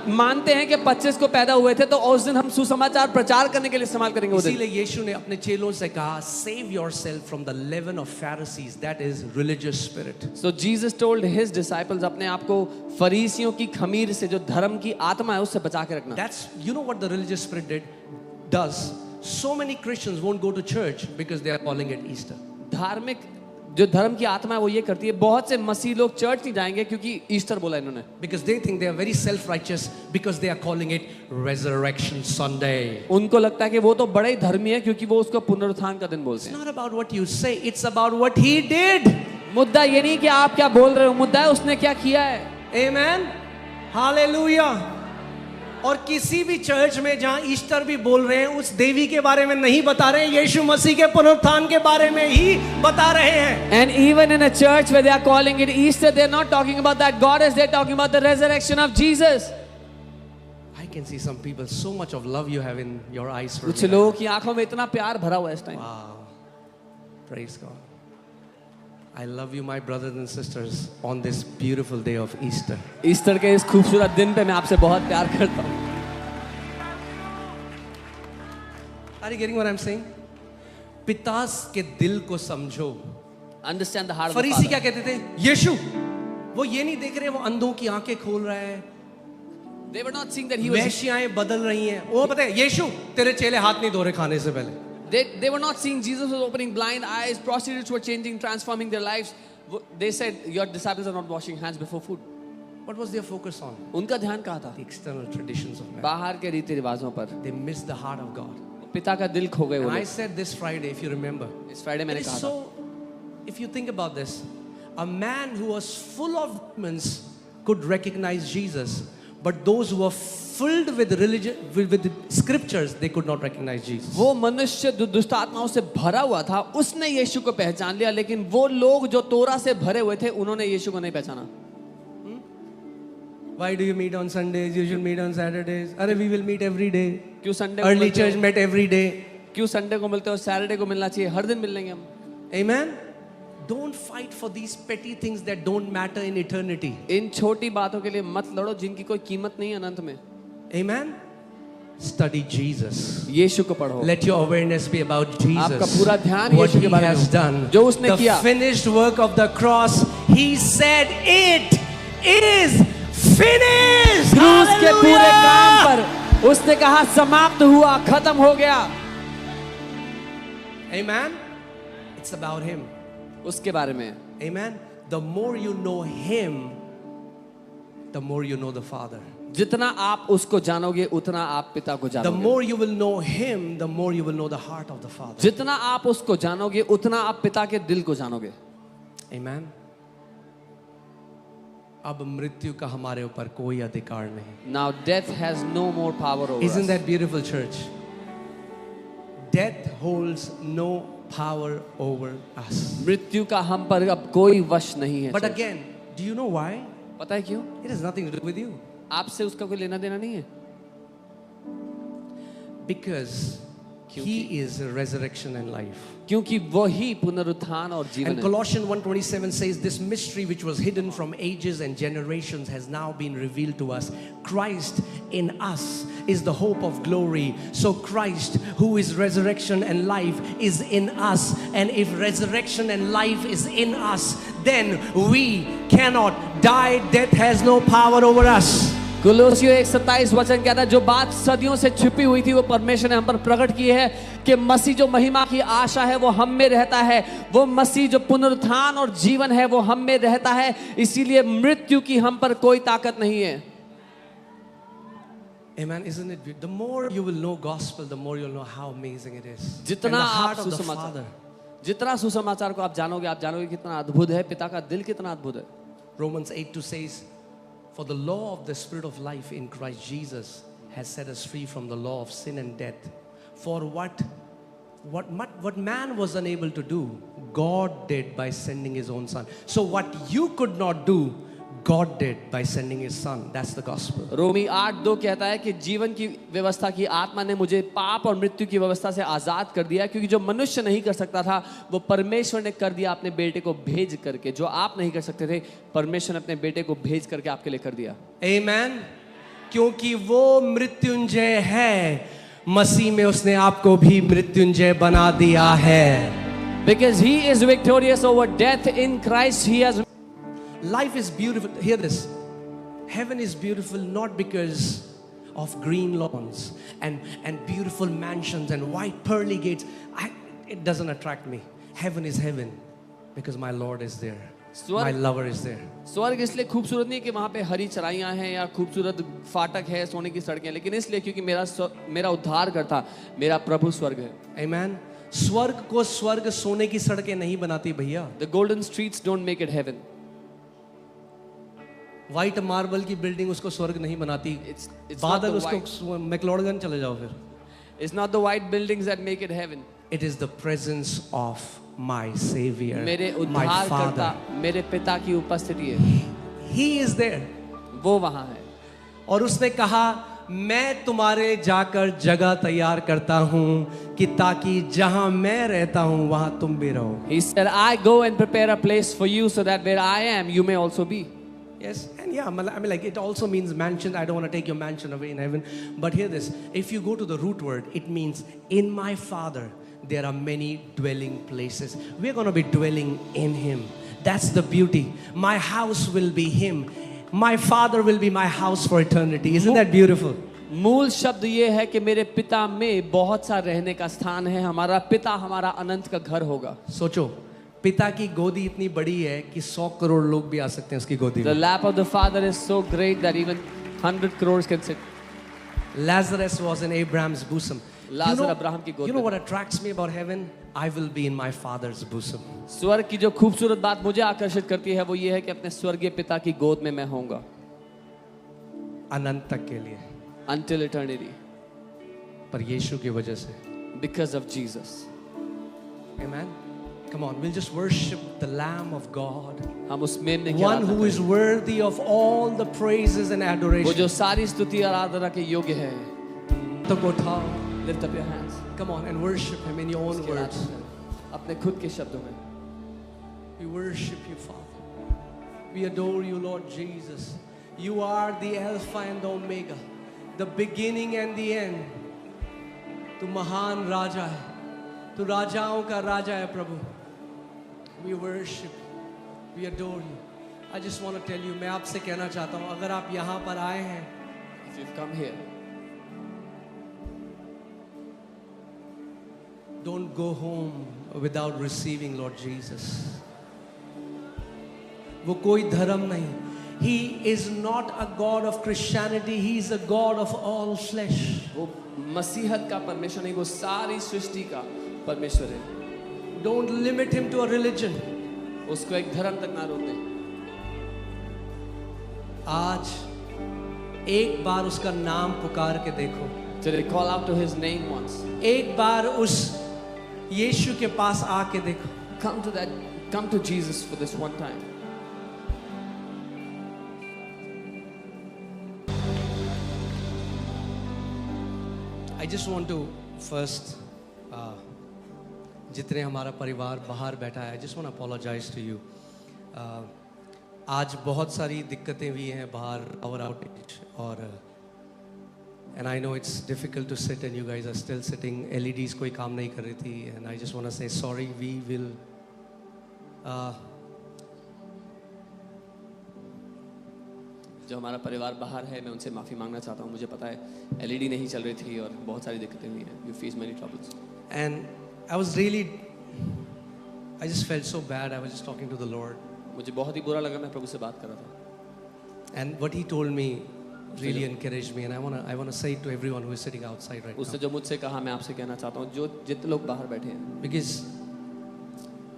मानते हैं कि 25 को पैदा हुए थे तो उस दिन हम सुसमाचार प्रचार करने के लिए इस्तेमाल करेंगे वो दिन. इसीलिए यीशु ने अपने चेलों से कहा, save yourself from the leaven of Pharisees, that is religious spirit. So Jesus told his disciples अपने आप को फरीसियों की खमीर से जो धर्म की आत्मा है उससे बचा के रखना. That's, you know what the religious spirit does? So many Christians won't go to church because they are calling it Easter. धार्मिक जो धर्म की आत्मा है वो ये करती है, बहुत से मसीह लोग चर्च नहीं जाएंगे क्योंकि ईस्टर बोला इन्होंने. Because they think they are very self-righteous because they are calling it Resurrection Sunday. उनको लगता है कि वो तो बड़े ही धर्मी है क्योंकि वो उसको पुनरुत्थान का दिन बोलते It's हैं. not about what you say, it's about what he did. मुद्दा ये नहीं कि आप क्या बोल रहे हो, मुद्दा है उसने क्या किया है. Amen. Hallelujah. और किसी भी चर्च में जहां ईस्टर भी बोल रहे हैं उस देवी के बारे में नहीं बता रहे हैं, यीशु मसीह के पुनरुत्थान के बारे में ही बता रहे हैं. And even in a church where they are calling it Easter, they are not talking about that goddess, they are talking about the resurrection of Jesus. I can see some people, so much of love you have in your eyes for कुछ me. लोगों की आंखों में इतना प्यार भरा हुआ है इस time. Wow. Praise God. I love you, my brothers and sisters, on this beautiful day of Easter. Easter के इस खूबसूरत दिन पे मैं आपसे बहुत प्यार करता हूँ. Are you getting what I'm saying? पिता के दिल को समझो. Understand the heart of the फरीसी Father. क्या कहते थे? यीशु वो ये नहीं देख रहे वो अंधों की आंखें खोल रहा है, They were not seeing that he was. वैश्याएं बदल रही हैं. वो पता है यीशु तेरे चेले हाथ नहीं धो रहे खाने से पहले. They were not seeing Jesus was opening blind eyes. Prostitutes were changing, transforming their lives. They said your disciples are not washing hands before food. What was their focus on? उनका ध्यान कहाँ था? The external traditions of man. बाहर के रीति रिवाजों पर. They missed the heart of God. पिता का दिल खो गए वो And I लोग. said this Friday, if you remember. इस फ्राइडे मैंने It is कहा था. so, if you think about this, a man who was full of demons could recognize Jesus, but those who were filled with religion, with scriptures, they could not recognize Jesus. वो मनुष्य दुष्ट आत्माओं से भरा हुआ था, उसने यीशु को पहचान लिया, लेकिन वो लोग जो तोरा से भरे हुए थे उन्होंने यीशु को नहीं पहचाना. Why do you meet on Sundays? You should meet on Saturdays. अरे we will meet every day. क्यों संडे को Early मिलते church हो? met every day. क्यों संडे को मिलते हो? सैटरडे को मिलना चाहिए, हर दिन मिल लेंगे हम. Amen. Don't fight for these petty things that don't matter in eternity. इन छोटी बातों के लिए मत लड़ो जिनकी कोई कीमत नहीं है अनंत में. Amen. Study Jesus. यीशु को पढ़ो. Let your awareness be about Jesus. आपका पूरा ध्यान What यीशु के he बारे में has हो. done. जो उसने The किया. finished work of the cross. He said it is finished. क्रूस के पूरे काम Hallelujah. पर उसने कहा समाप्त हुआ, खत्म हो गया. Amen. It's about him. उसके बारे में. Amen. The more you know him, the more you know the Father. जितना आप उसको जानोगे उतना आप पिता को The जानोगे। more you will know Him, the more you will know the heart of the Father. जितना आप उसको जानोगे उतना आप पिता के दिल को जानोगे। Amen. अब मृत्यु का हमारे ऊपर कोई अधिकार नहीं। Now death has no more power over Isn't us. that beautiful, church? Death holds no power over us. मृत्यु का हम पर अब कोई वश नहीं है। But again, do you know why? पता है क्यों? It has nothing to do with you. आपसे उसका कोई लेना देना नहीं है। Because He is a resurrection and life. क्योंकि वो ही पुनरुत्थान और जीवन And है। Colossians 1:27 says, this mystery which was hidden from ages and generations has now been revealed to us. Christ in us is the hope of glory. So Christ, who is resurrection and life, is in us. And if resurrection and life is in us, then we cannot die. Death has no power over us. कुलोसियों 1:27 वचन कहता है, जो बात सदियों से छिपी हुई थी वो परमेश्वर ने हम पर प्रकट की है कि मसीह जो महिमा की आशा है वो हम में रहता है। वो मसीह जो पुनरुत्थान और जीवन है वो हम में रहता है, इसीलिए मृत्यु की हम पर कोई ताकत नहीं है। Amen. Isn't it beautiful? The more you will know gospel, the more you'll know how amazing it is. And जितना the आप heart of the सुसमाचार Father. जितना सुसमाचार को आप जानोगे कितना अद्भुत है, पिता का दिल कितना अद्भुत है। Romans 8:2 says, for the law of the Spirit of life in Christ Jesus has set us free from the law of sin and death. For what man was unable to do, God did by sending His own Son. So what you could not do, God did by sending His Son. That's the gospel. रोमी 8:2 कहता है कि जीवन की व्यवस्था की आत्मा ने मुझे पाप और मृत्यु की व्यवस्था से आजाद कर दिया, क्योंकि जो मनुष्य नहीं कर सकता था वो परमेश्वर ने कर दिया अपने बेटे को भेज करके। जो आप नहीं कर सकते थे, परमेश्वर ने अपने बेटे को भेज करके आपके लिए कर दिया। Amen. क्योंकि वो मृत्युंजय है, मसीह में उसने आपको भी मृत्युंजय बना दिया है। Because he is victorious over death in Christ, he has. Life is beautiful. Hear this. Heaven is beautiful not because of green lawns and beautiful mansions and white pearly gates. It doesn't attract me. Heaven is heaven because my Lord is there. My lover is there. स्वर्ग इसलिए खूबसूरत नहीं कि वहाँ पे हरी चराइयाँ हैं या खूबसूरत फाटक है, सोने की सड़कें, लेकिन इसलिए क्योंकि मेरा उद्धार करता, मेरा प्रभु स्वर्ग है। Amen. स्वर्ग को स्वर्ग सोने की सड़कें नहीं बनाती भैया। The golden streets don't make it heaven. White marble की बिल्डिंग उसको स्वर्ग नहीं बनाती। It's not बादल the उसको मैक्लोडगन चले जाओ फिर। It's not the white buildings that make it heaven. It is the presence of my Savior, मेरे my उद्धारकर्ता, Father. मेरे पिता की उपस्थिति है, He is there. वो वहाँ है। और उसने कहा, मैं तुम्हारे जाकर जगह तैयार करता हूँ कि ताकि जहाँ मैं रहता हूँ वहाँ तुम भी रहो। He said, I go and prepare a place for you so that where I am, you may also be. Yes, and yeah, I mean, like, it also means mansion. I don't want to take your mansion away in heaven. But hear this, if you go to the root word, it means in my Father there are many dwelling places. We're going to be dwelling in Him. That's the beauty. My house will be Him. My Father will be my house for eternity. Isn't that beautiful? मूल शब्द ये है कि मेरे पिता में बहुत सा रहने का स्थान है। हमारा पिता हमारा अनंत का घर होगा। सोचो, पिता की गोदी इतनी बड़ी है कि 100 करोड़ लोग भी आ सकते हैं उसकी गोदी The में। lap of the Father is so great that even 100 crores can sit. Lazarus was in Abraham's bosom. लाजर अब्राहम की गोद You know में what attracts me about heaven? I will be in my Father's bosom. स्वर्ग की जो खूबसूरत बात मुझे आकर्षित करती है वो ये है कि अपने स्वर्गीय पिता की गोद में मैं होऊंगा अनंत तक के लिए। until eternity पर यीशु की वजह से। because of Jesus. Amen. Come on, we'll just worship the Lamb of God. हम उस मेमने की One आराधना who is करें, worthy of all the praises and वो adoration. जो सारी स्तुति और आराधना के योग्य है। तो को उठाओ। Lift up your hands. Come on and worship Him in your own उसकी words. आराधना करें, अपने खुद के शब्दों में। We worship you, Father. We adore you, Lord Jesus. You are the Alpha and the Omega, the beginning and the end. तू महान राजा है, तू राजाओं का राजा है प्रभु। We worship, we adore you. I just want to tell you, मैं आपसे कहना चाहता हूँ, अगर आप यहाँ पर आए हैं, If you've come here, don't go home without receiving Lord Jesus. वो कोई धर्म नहीं, He is not a God of Christianity, He is a God of all flesh. वो मसीहत का परमेश्वर नहीं, वो सारी सृष्टि का परमेश्वर है. Don't limit Him to a religion. उसको एक धर्म तक ना रोक दें. आज एक बार उसका नाम पुकार के देखो. Today call out to His name once. एक बार उस यीशु के पास आके देखो. Come to Jesus for this one time. I just want to first, जितने हमारा परिवार बाहर बैठा है, I just want to apologize to you. आज बहुत सारी दिक्कतें भी हैं बाहर, our outage, और and I know it's difficult to sit and you guys are still sitting. LEDs कोई काम नहीं कर रही थी, and I just want to say sorry. We will जो हमारा परिवार बाहर है, मैं उनसे माफ़ी मांगना चाहता हूँ. मुझे पता है LED नहीं चल रही थी और बहुत सारी दिक्कतें हुई हैं. You face many troubles. and I was really, I just felt so bad. I was just talking to the Lord, मुझे बहुत ही बुरा लगा. मैं प्रभु से बात कर रहा था. and what He told me really encouraged me, and I want to say it to everyone who is sitting outside right उसने now, जो मुझसे कहा, मैं आपसे कहना चाहता हूँ, जो जितने लोग बाहर बैठे हैं, because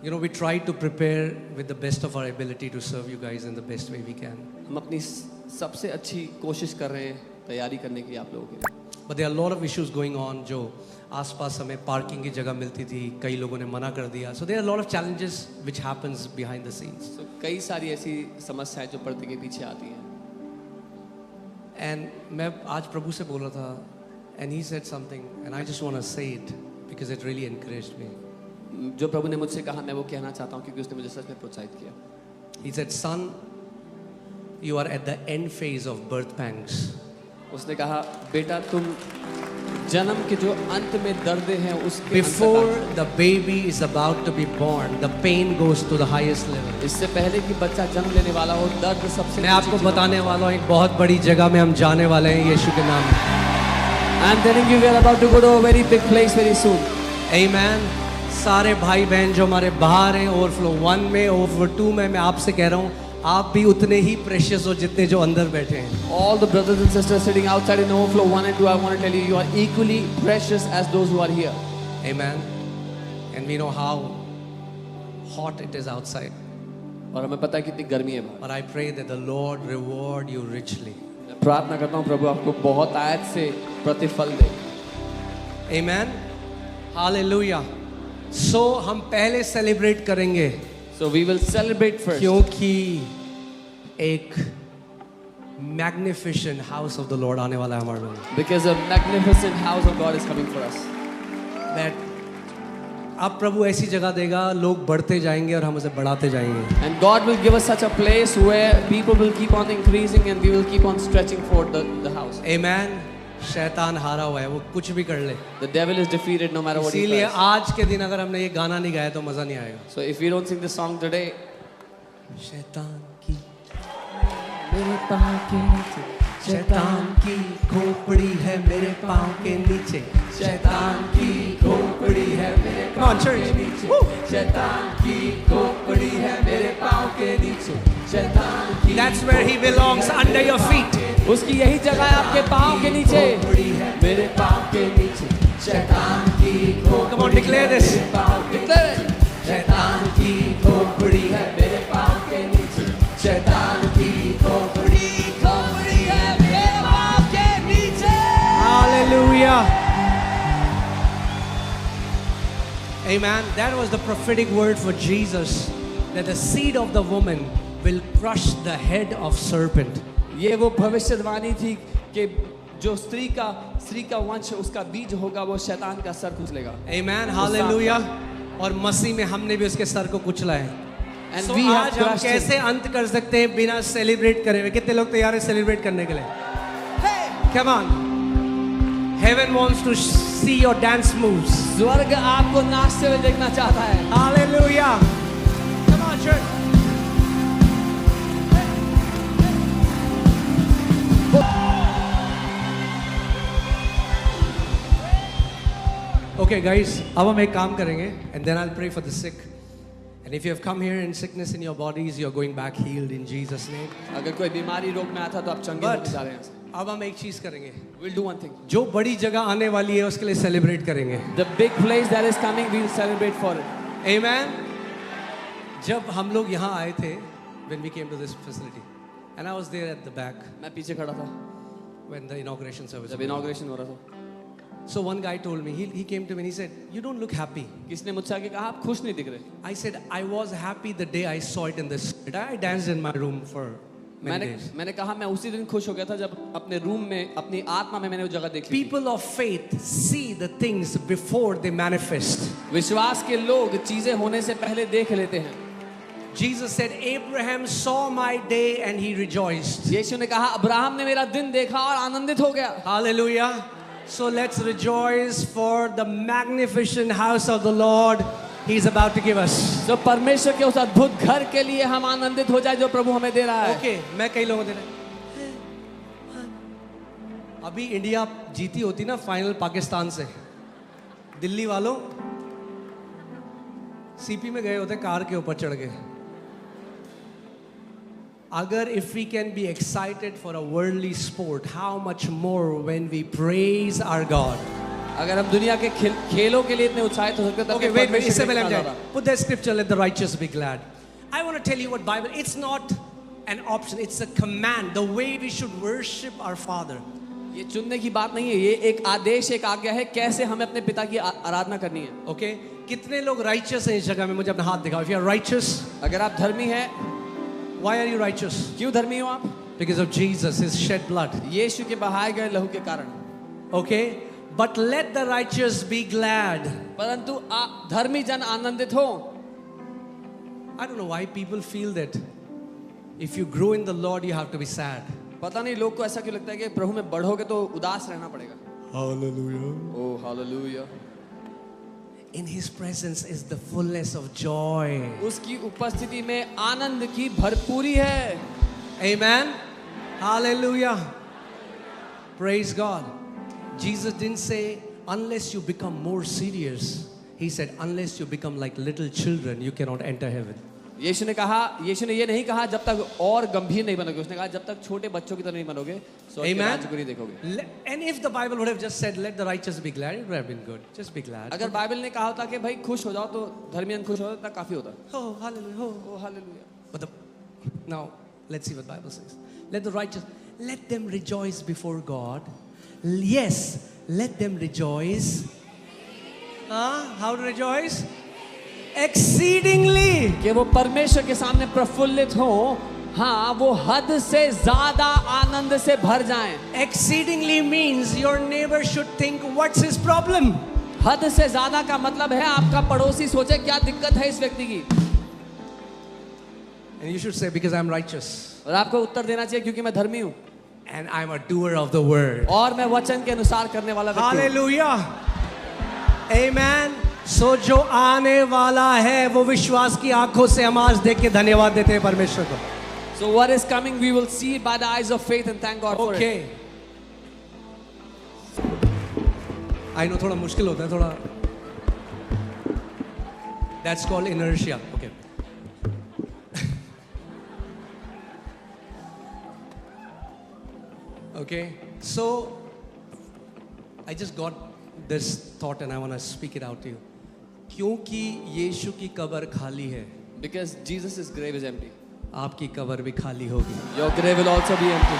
you know we try to prepare with the best of our ability to serve you guys in the best way we can. हम अपनी सबसे अच्छी कोशिश कर रहे हैं तैयारी करने की आप लोगों के लिए. But there are a lot of issues going on. जो आसपास हमें पार्किंग की जगह मिलती थी, कई लोगों ने मना कर दिया. So there are a lot of challenges which happens behind the scenes. तो कई सारी ऐसी समस्याएं जो पर्दे के पीछे आती हैं. And मैं आज प्रभु से बोल रहा था, and he said something, and I just want to say it because it really encouraged me. जो प्रभु ने मुझसे कहा, मैं वो कहना चाहता हूँ क्योंकि उसने मुझे सच में प्रोत्साहित किया. He said, son, you are at the end phase of birth pangs. उसने कहा, बेटा तुम जन्म के जो अंत में दर्द हैं उसके Before the baby is about to be born, the pain goes to the highest level. इससे पहले कि बच्चा जन्म लेने वाला हो, दर्द सबसे मैं आपको बताने वाला हूँ, एक बहुत बड़ी जगह में हम जाने वाले हैं यीशु के नाम में. I'm telling you, we are about to go to a very big place very soon. Amen. सारे भाई बहन जो हमारे बाहर हैं, ओवरफ्लो 1 में, ओवरफ्लो 2 में, मैं आपसे कह रहा हूँ, आप भी उतने ही प्रेशियस हो जितने जो अंदर बैठे हैं. All the brothers and sisters sitting outside in overflow 1 and 2, I want to tell you, you are equally precious as those who are here. Amen. And we know how hot it is outside. और हमें पता है कितनी गर्मी है बाहर. But I pray that the Lord reward you richly. मैं प्रार्थना करता हूँ प्रभु आपको बहुत आयत से प्रतिफल दे. Amen. Hallelujah. So हम पहले सेलिब्रेट करेंगे So we will celebrate first. क्योंकि एक magnificent house of the Lord आने वाला है हमारे में. Because a magnificent house of God is coming for us. That अब प्रभु ऐसी जगह देगा, लोग बढ़ते जाएंगे और हम उसे बढ़ाते जाएंगे. And God will give us such a place where people will keep on increasing and we will keep on stretching for the house. Amen. शैतान हारा हुआ है, वो कुछ भी कर ले. The devil is defeated no matter what he इसीलिए tries. आज के दिन अगर हमने ये गाना नहीं गाया तो मजा नहीं आएगा. So if we don't sing this song today, शैतान की मेरे पाँव के नीचे, शैतान की खोपड़ी है मेरे पाँव के नीचे. शैतान की खोपड़ी है मेरे Come on, church. Woo. शैतान की खोपड़ी है मेरे पाँव के नीचे. शैतान की That's where he belongs, under your feet. उसकी यही जगह है आपके पाँव के नीचे, मेरे पाँव के नीचे. शैतान की Come on, declare this. शैतान की खोपड़ी है मेरे पाँव के नीचे. शैतान की खोपड़ी है मेरे पाँव के नीचे. Hallelujah. Amen. That was the prophetic word for Jesus, that the seed of the woman will crush the head of serpent. ये वो भविष्यवाणी थी कि जो स्त्री का वंश, उसका बीज होगा, वो शैतान का सर कुचलेगा. Amen. Hallelujah. और मसीह में हमने भी उसके सर को कुचला है. And So we have आज हम crushed him. कैसे अंत कर सकते हैं बिना सेलिब्रेट करे हुए? कितने लोग तैयार हैं सेलिब्रेट करने के लिए? Come on. Heaven wants to see your dance moves. स्वर्ग आपको नाचते हुए देखना चाहता है. Hallelujah. Come on, church. Okay, guys, अब हम एक काम करेंगे, and then I'll pray for the sick. And if you have come here in sickness in your bodies, you are going back healed in Jesus' name. अगर कोई बीमारी रोग में आता तो आप चंगे But होने जा रहे हैं। अब हम एक चीज करेंगे, We'll do one thing. जो बड़ी जगह आने वाली है उसके लिए सेलिब्रेट करेंगे. The big place that is coming, we'll celebrate for it. Amen. जब हम लोग यहाँ आए थे, when we came to this facility, and I was there at the back मैं पीछे खड़ा था when the inauguration service. जब इनॉग्रेशन हो रहा था। So one guy told me, he came to me and he said, "You don't look happy." किसने मुझसे आके कहा आप खुश नहीं दिख रहे। I said, "I was happy the day I saw it in the spirit. I danced in my room for many days." मैंने कहा मैं उसी दिन खुश हो गया था जब अपने रूम में अपनी आत्मा में मैंने वो जगह देखी। People of faith see the things before they manifest. विश्वास के लोग चीजें होने से पहले देख लेते हैं। Jesus said, "Abraham saw my day and he rejoiced." यीशु ने कहा अब्राहम ने मेरा दिन देखा और आनंदित हो गया। Hallelujah. So let's rejoice for the magnificent house of the Lord He's about to give us. तो परमेश्वर के उस अद्भुत घर के लिए हम आनंदित हो जाए जो प्रभु हमें दे रहा है। Okay, मैं कई लोगों को दे रहा हूं। अभी इंडिया जीती होती ना फाइनल पाकिस्तान से, दिल्ली वालों सीपी में गए होते कार के ऊपर चढ़ के। अगर if we can be excited for a worldly sport, how much more when we praise our God. अगर हम दुनिया के खेलों के लिए इतने उत्साहित हो सकते हैं, Okay, wait, इससे पहले हम जाएं. Put that scripture, let the righteous be glad. I want to tell you what Bible, it's not an option, it's a command, the way we should worship our Father. ये चुनने की बात नहीं है, ये एक आदेश, एक आज्ञा है कैसे हमें अपने पिता की आराधना करनी है। Okay, कितने लोग righteous हैं इस जगह में, मुझे अपना हाथ दिखाओ. If you are righteous, अगर आप धर्मी हैं, why are you righteous? क्यों धर्मी हो आप? Because of Jesus, His shed blood. यीशु के बहाए गए लहू के कारण। Okay, but let the righteous be glad. परंतु धर्मी जन आनंदित हो। I don't know why people feel that if you grow in the Lord, you have to be sad. पता नहीं लोग को ऐसा क्यों लगता है कि प्रभु में बढ़ोगे तो उदास रहना पड़ेगा। Hallelujah. Oh, hallelujah. In His presence is the fullness of joy. उसकी उपस्थिति में आनंद की भरपूरी है। Amen. Hallelujah. Praise God. Jesus didn't say unless you become more serious. He said unless you become like little children, you cannot enter heaven. यीशु ने ये नहीं कहा जब तक और गंभीर नहीं बनोगे, उसने कहा जब तक छोटे बच्चों की तरह नहीं बनोगे स्वर्ग के राज्य को नहीं देखोगे। And if the Bible would have just said let the righteous be glad, it would have been good. Just be glad. अगर बाइबल ने कहा होता कि भाई खुश हो जाओ तो धर्मियन खुश हो जाता काफी होता। Oh, hallelujah. Oh, hallelujah. But now let's see what the Bible says. Let the righteous, let them rejoice before God. Yes, let them rejoice. How to rejoice? Exceedingly. कि वो परमेश्वर के सामने प्रफुल्लित हो, हाँ वो हद से ज्यादा आनंद से भर जाएं। Exceedingly means your neighbor should think what's his problem. हद से ज्यादा का मतलब है आपका पड़ोसी सोचे क्या दिक्कत है इस व्यक्ति की। And you should say because I'm righteous. और आपको उत्तर देना चाहिए क्योंकि मैं धर्मी हूँ। And I'm a doer of the word. और मैं वचन के अनुसार करने वाला व्यक्ति हूँ। Hallelujah. Amen. So जो आने वाला है वो विश्वास की आंखों से हम आज देख के धन्यवाद देते हैं परमेश्वर को। So what is coming we will see by the eyes of faith and thank God for it. Okay. I know थोड़ा मुश्किल होता है थोड़ा. That's called inertia. Okay. Okay. So I just got this thought and I want to speak it out to you. क्योंकि यीशु की कब्र खाली है, Because Jesus' grave is empty. आपकी कब्र भी खाली होगी. Your grave will also be empty.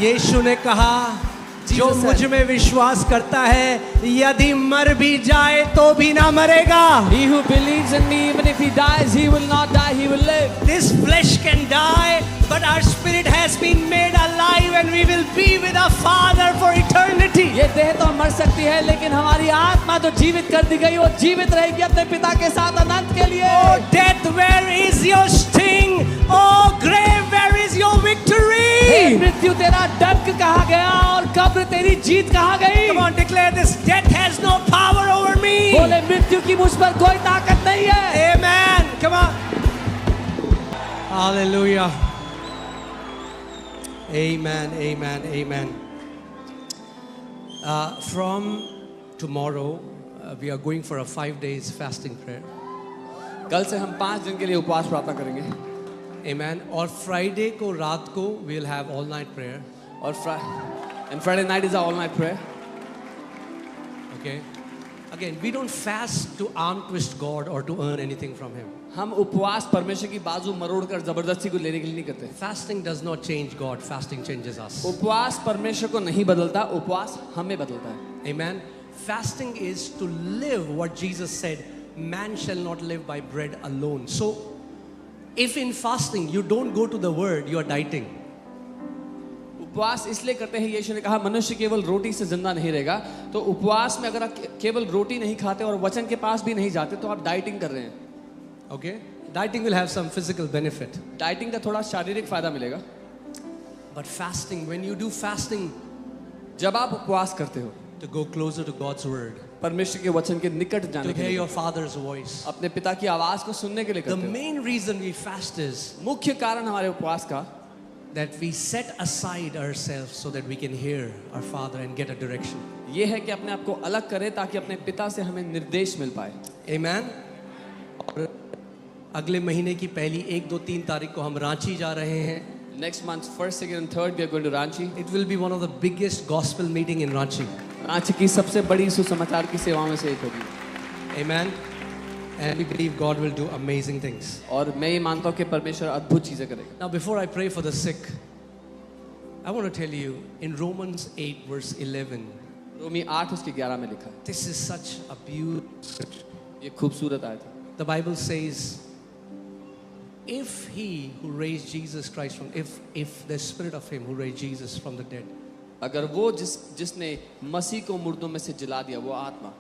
यीशु ने कहा जो मुझ में विश्वास करता है यदि मर भी जाए तो भी ना मरेगा. He who believes in me, even if he dies, he will not die, he will live. This flesh can die, but our spirit has been made alive and we will be with our Father for eternity. ये देह तो मर सकती है लेकिन हमारी आत्मा तो जीवित कर दी गई, वो जीवित रहेगी अपने पिता के साथ अनंत के लिए. Oh death, where is your sting? Oh grave, where is your victory? हे मृत्यु तेरा डंक कहाँ गया और कब्र तेरी जीत कहाँ गई? Come on, declare this. Death has no power over me. बोले मृत्यु की मुझ पर कोई ताकत नहीं है. Amen. Come on. Hallelujah. Amen, amen, amen. From tomorrow, we are going for a 5 days fasting prayer. कल से हम 5 दिन के लिए उपवास प्रार्थना करेंगे Amen. और फ्राइडे को रात को we'll have all night prayer. और Friday night is our all night prayer. Okay. Again, we don't fast to arm twist God or to earn anything from Him. हम उपवास परमेश्वर की बाजू मरोड़कर जबरदस्ती को लेने के लिए नहीं करते. Fasting does not change God. Fasting changes us. उपवास परमेश्वर को नहीं बदलता, उपवास हमें बदलता है. Amen. Fasting is to live what Jesus said, man shall not live by bread alone. So, if in fasting you don't go to the word, you are dieting. उपवास इसलिए करते हैं, यीशु ने कहा मनुष्य केवल रोटी से जिंदा नहीं रहेगा. तो उपवास में अगर आप केवल रोटी नहीं खाते और वचन के पास भी नहीं जाते तो आप डाइटिंग कर रहे हैं. Okay? Dieting will have some physical benefit. Dieting का थोड़ा शारीरिक फायदा मिलेगा. But fasting, when you do fasting, जब आप उपवास करते हो to go closer to God's word, परमेश्वर के वचन के निकट to जाने के hear लिए, your Father's voice. अपने पिता की आवाज को सुनने के लिए The करते हो. main reason we fast is मुख्य कारण हमारे उपवास का that we set aside ourselves so that we can hear our Father and get a direction. ये है कि अपने आप को अलग करें ताकि अपने पिता से हमें निर्देश मिल पाए. Amen. और अगले महीने की पहली 1, 2, 3 तारीख को हम रांची जा रहे हैं. Next month, 1st, 2nd and 3rd, we are going to Ranchi. It will be one of the biggest gospel meeting in Ranchi. Ranchi की सबसे बड़ी सुसमाचार की सेवाओं में से एक होगी. Amen. And we believe God will do amazing things. और मैं ये मानता हूँ कि परमेश्वर अद्भुत चीजें करेगा. Now before I pray for the sick, I want to tell you in Romans 8 verse 11, रोमी 8 उसके 11 में लिखा है. this is such a beautiful scripture. ये खूबसूरत आयत है. The Bible says, if he who raised Jesus Christ from, if the spirit of him who raised Jesus from the dead, अगर वो जिसने मसीह को मुर्दों में से जिला दिया, वो आत्मा,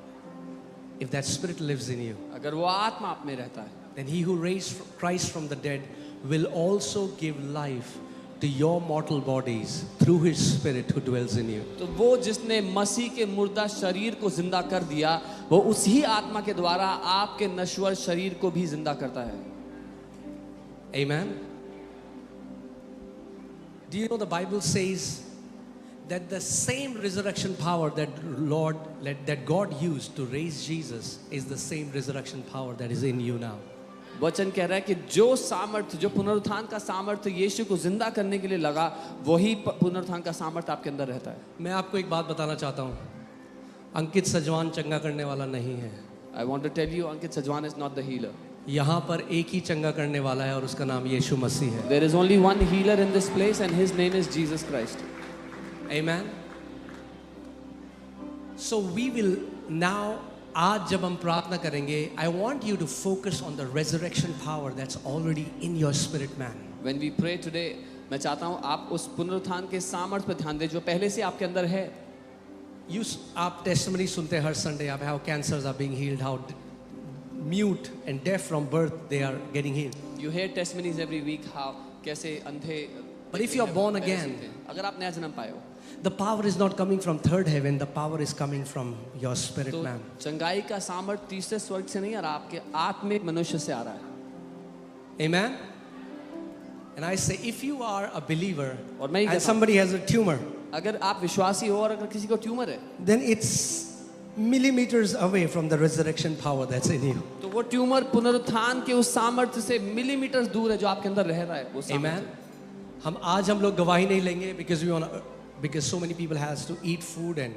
if that spirit lives in you, अगर वो आत्मा आप में रहता है, then he who raised Christ from the dead will also give life to your mortal bodies through his spirit who dwells in you. तो वो जिसने मसीह के मुर्दा शरीर को जिंदा कर दिया, वो उसी आत्मा के द्वारा आपके नश्वर शरीर को भी जिंदा करता है. Amen. Do you know the Bible says that the same resurrection power that God used to raise Jesus is the same resurrection power that is in you now. वचन कह रहा है कि जो सामर्थ्य, जो पुनरुत्थान का सामर्थ्य यीशु को जिंदा करने के लिए लगा, वही पुनरुत्थान का सामर्थ्य आपके अंदर रहता है. मैं आपको एक बात बताना चाहता हूँ, अंकित सजवान चंगा करने वाला नहीं है. I want to tell you, Ankit Sajwan is not the healer. यहाँ पर एक ही चंगा करने वाला है और उसका नाम यीशु मसीह है. There is only one healer in this place and his name is Jesus Christ. Amen. So we will now, आज जब हम प्रार्थना करेंगे, I want you to focus on the resurrection power that's already in your spirit man. When we pray today, मैं चाहता हूँ आप उस पुनरुत्थान के सामर्थ्य पर ध्यान दें जो पहले से आपके अंदर है. आप testimony सुनते हैं हर Sunday, आप how cancers are being healed, how mute and deaf from birth they are getting healed. You hear testimonies every week how कैसे अंधे. But if you are born again, अगर आप नया जन्म पाए हो, the power is not coming from third heaven, the power is coming from your spirit तो man. चंगाई का सामर्थ्य तीसरे स्वर्ग से नहीं आ रहा, आपके आत्मिक मनुष्य से आ रहा है. Amen. And I say, if you are a believer और मैं ये and कहता हूँ, somebody has a tumor, अगर आप विश्वासी हो और अगर किसी को ट्यूमर है, then it's millimeters away from the resurrection power that's in you. तो वो ट्यूमर पुनरुत्थान के उस सामर्थ्य से मिलीमीटर दूर है जो आपके अंदर रह रहा है. वो Amen. आज हम लोग गवाही नहीं लेंगे because so many people has to eat food and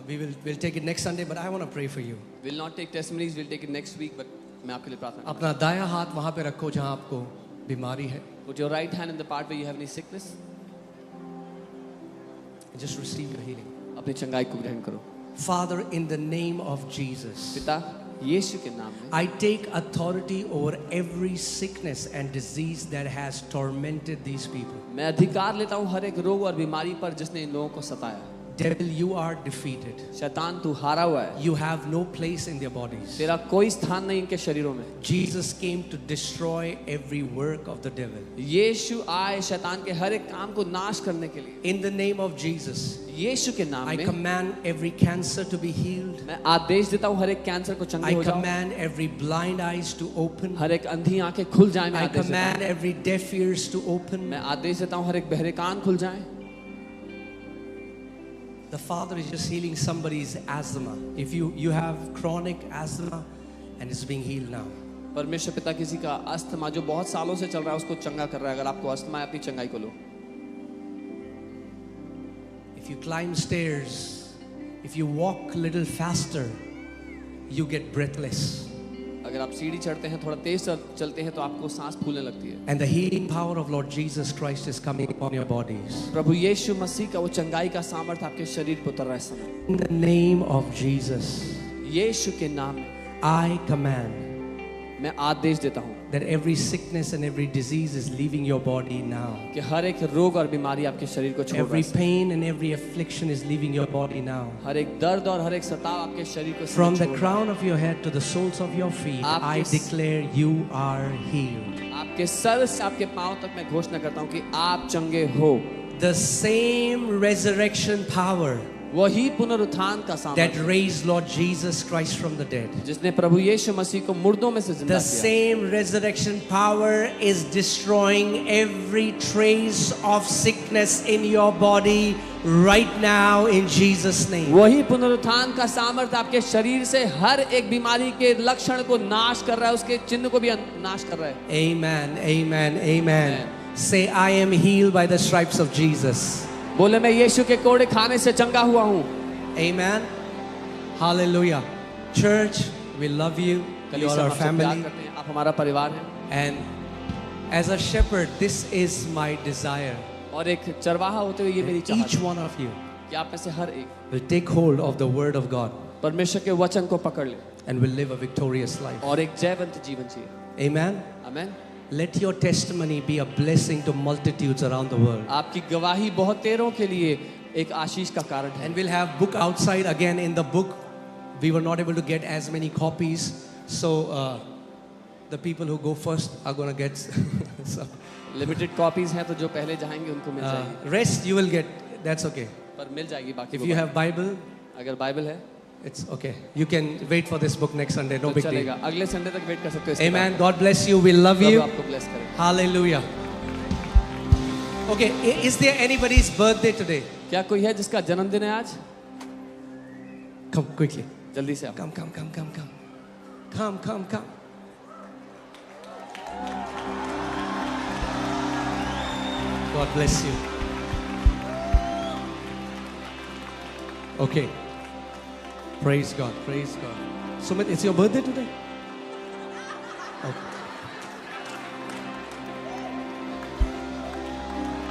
we'll take it next Sunday, but I want to pray for you. We'll not take testimonies, we'll take it next week, but मैं आपके लिए प्रार्थना. अपना दाया हाथ वहाँ पे रखो जहाँ आपको बीमारी है. Put your right hand in the part where you have any sickness. Just receive your healing. अपनी चंगाई को ग्रहण करो. Father, in the name of Jesus, पिता यीशु के नाम में I take authority over every sickness and disease that has tormented these people. मैं अधिकार लेता हूँ हर एक रोग और बीमारी पर जिसने इन लोगों को सताया. Devil, you are defeated. शैतान तू हारा हुआ है. You have no place in their bodies. तेरा कोई स्थान नहीं इनके शरीरों में. Jesus came to destroy every work of the devil. यीशु आए शैतान के हर एक काम को नाश करने के लिए. In the name of Jesus, यीशु के नाम I में command every cancer to be healed. मैं आदेश देता हूँ हर एक कैंसर को चंगे I हो जाओ. command every blind eyes to open. हर एक अंधी आंखें खुल जाएं. मैं I आदेश देता command हूँ. every deaf ears to open. मैं आदेश देता हूँ हर एक बहरे कान खुल जाएं. The Father is just healing somebody's asthma. If you have chronic asthma, and it's being healed now. परमेश्वर पिता किसी का अस्थमा जो बहुत सालों से चल रहा है उसको चंगा कर रहा है। अगर आपको अस्थमा है अपनी चंगाई को लो। If you climb stairs, if you walk a little faster, you get breathless. अगर आप सीढ़ी चढ़ते हैं थोड़ा तेज चलते हैं तो आपको सांस फूलने लगती है। And the healing power of Lord Jesus Christ is coming upon your bodies. प्रभु यीशु मसीह का वो चंगाई का सामर्थ आपके शरीर पर उतर रहा है इस समय। In the name of Jesus, यीशु के नाम में I command मैं आदेश देता हूँ that every sickness and every disease is leaving your body now. कि हर एक रोग और बीमारी आपके शरीर को छोड़ रहा Every है। pain and every affliction is leaving your body now. हर एक दर्द और हर एक सताव आपके शरीर को From the छोड़ रहा है। crown of your head to the soles of your feet, I declare you are healed. आपके सर से आपके पांव तक मैं घोषणा करता हूँ कि आप चंगे हो। The same resurrection power वही पुनरुत्थान का that सामर्थ raised Lord Jesus Christ from the dead, जिसने प्रभु यीशु मसीह को मुर्दों में से जिंदा the किया, same resurrection power is destroying every trace of sickness in your body right now in Jesus' name. वही पुनरुत्थान का सामर्थ आपके शरीर से हर एक बीमारी के लक्षण को नाश कर रहा है, उसके चिन्ह को भी नाश कर रहा है। Amen, amen, amen. Say, I am healed by the stripes of Jesus. बोले मैं यीशु के कोड़े खाने से चंगा हुआ हूँ। Amen. Hallelujah. Church, we love you. You are our आपसे प्यार family. करते हैं, आप हमारा परिवार हैं। And as a shepherd, this is my desire. और एक चरवाहा होते हुए ये मेरी चाहत Each है one of you कि आप में से हर एक will take hold of the word of God परमेश्वर के वचन को पकड़ ले and will live a victorious life. और एक जयवंत जीवन जिए। Amen. Amen. Let your testimony be a blessing to multitudes around the world. आपकी गवाही बहुत तेरों के लिए एक आशीष का कारण है। And we'll have book outside again. In the book, we were not able to get as many copies, so the people who go first are going to get some. Limited copies हैं तो जो पहले जाएंगे उनको मिल जाएगी। Rest you will get. That's okay. पर मिल जाएगी बाकी। If you have Bible, अगर बाइबल है it's okay. You can wait for this book next Sunday. No तो big deal. चलेगा, अगले संडे तक वेट कर सकते हो इसके Amen. बाद। God bless you. We love Prabhu you. आपको ब्लेस करे। Hallelujah. Okay, is there anybody's birthday today? क्या कोई है जिसका जन्मदिन है आज? Come quickly. जल्दी से आओ। Come, come, come, come, come. Come, come, come. God bless you. Okay. Praise God. Praise God. Sumit, it's your birthday today? Okay.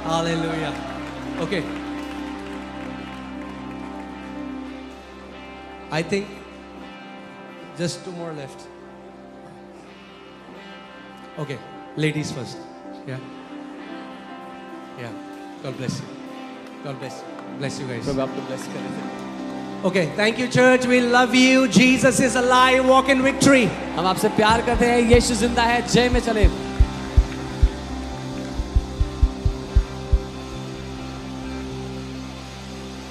Hallelujah. Okay. I think just two more left. Okay. Ladies first. Yeah. Yeah. God bless you. God bless you. Bless you guys. प्रभु आपको bless करे। Okay. Thank you, church. We love you. Jesus is alive. Walk in victory. हम आपसे प्यार करते हैं, यीशु जिंदा है, जय में चले।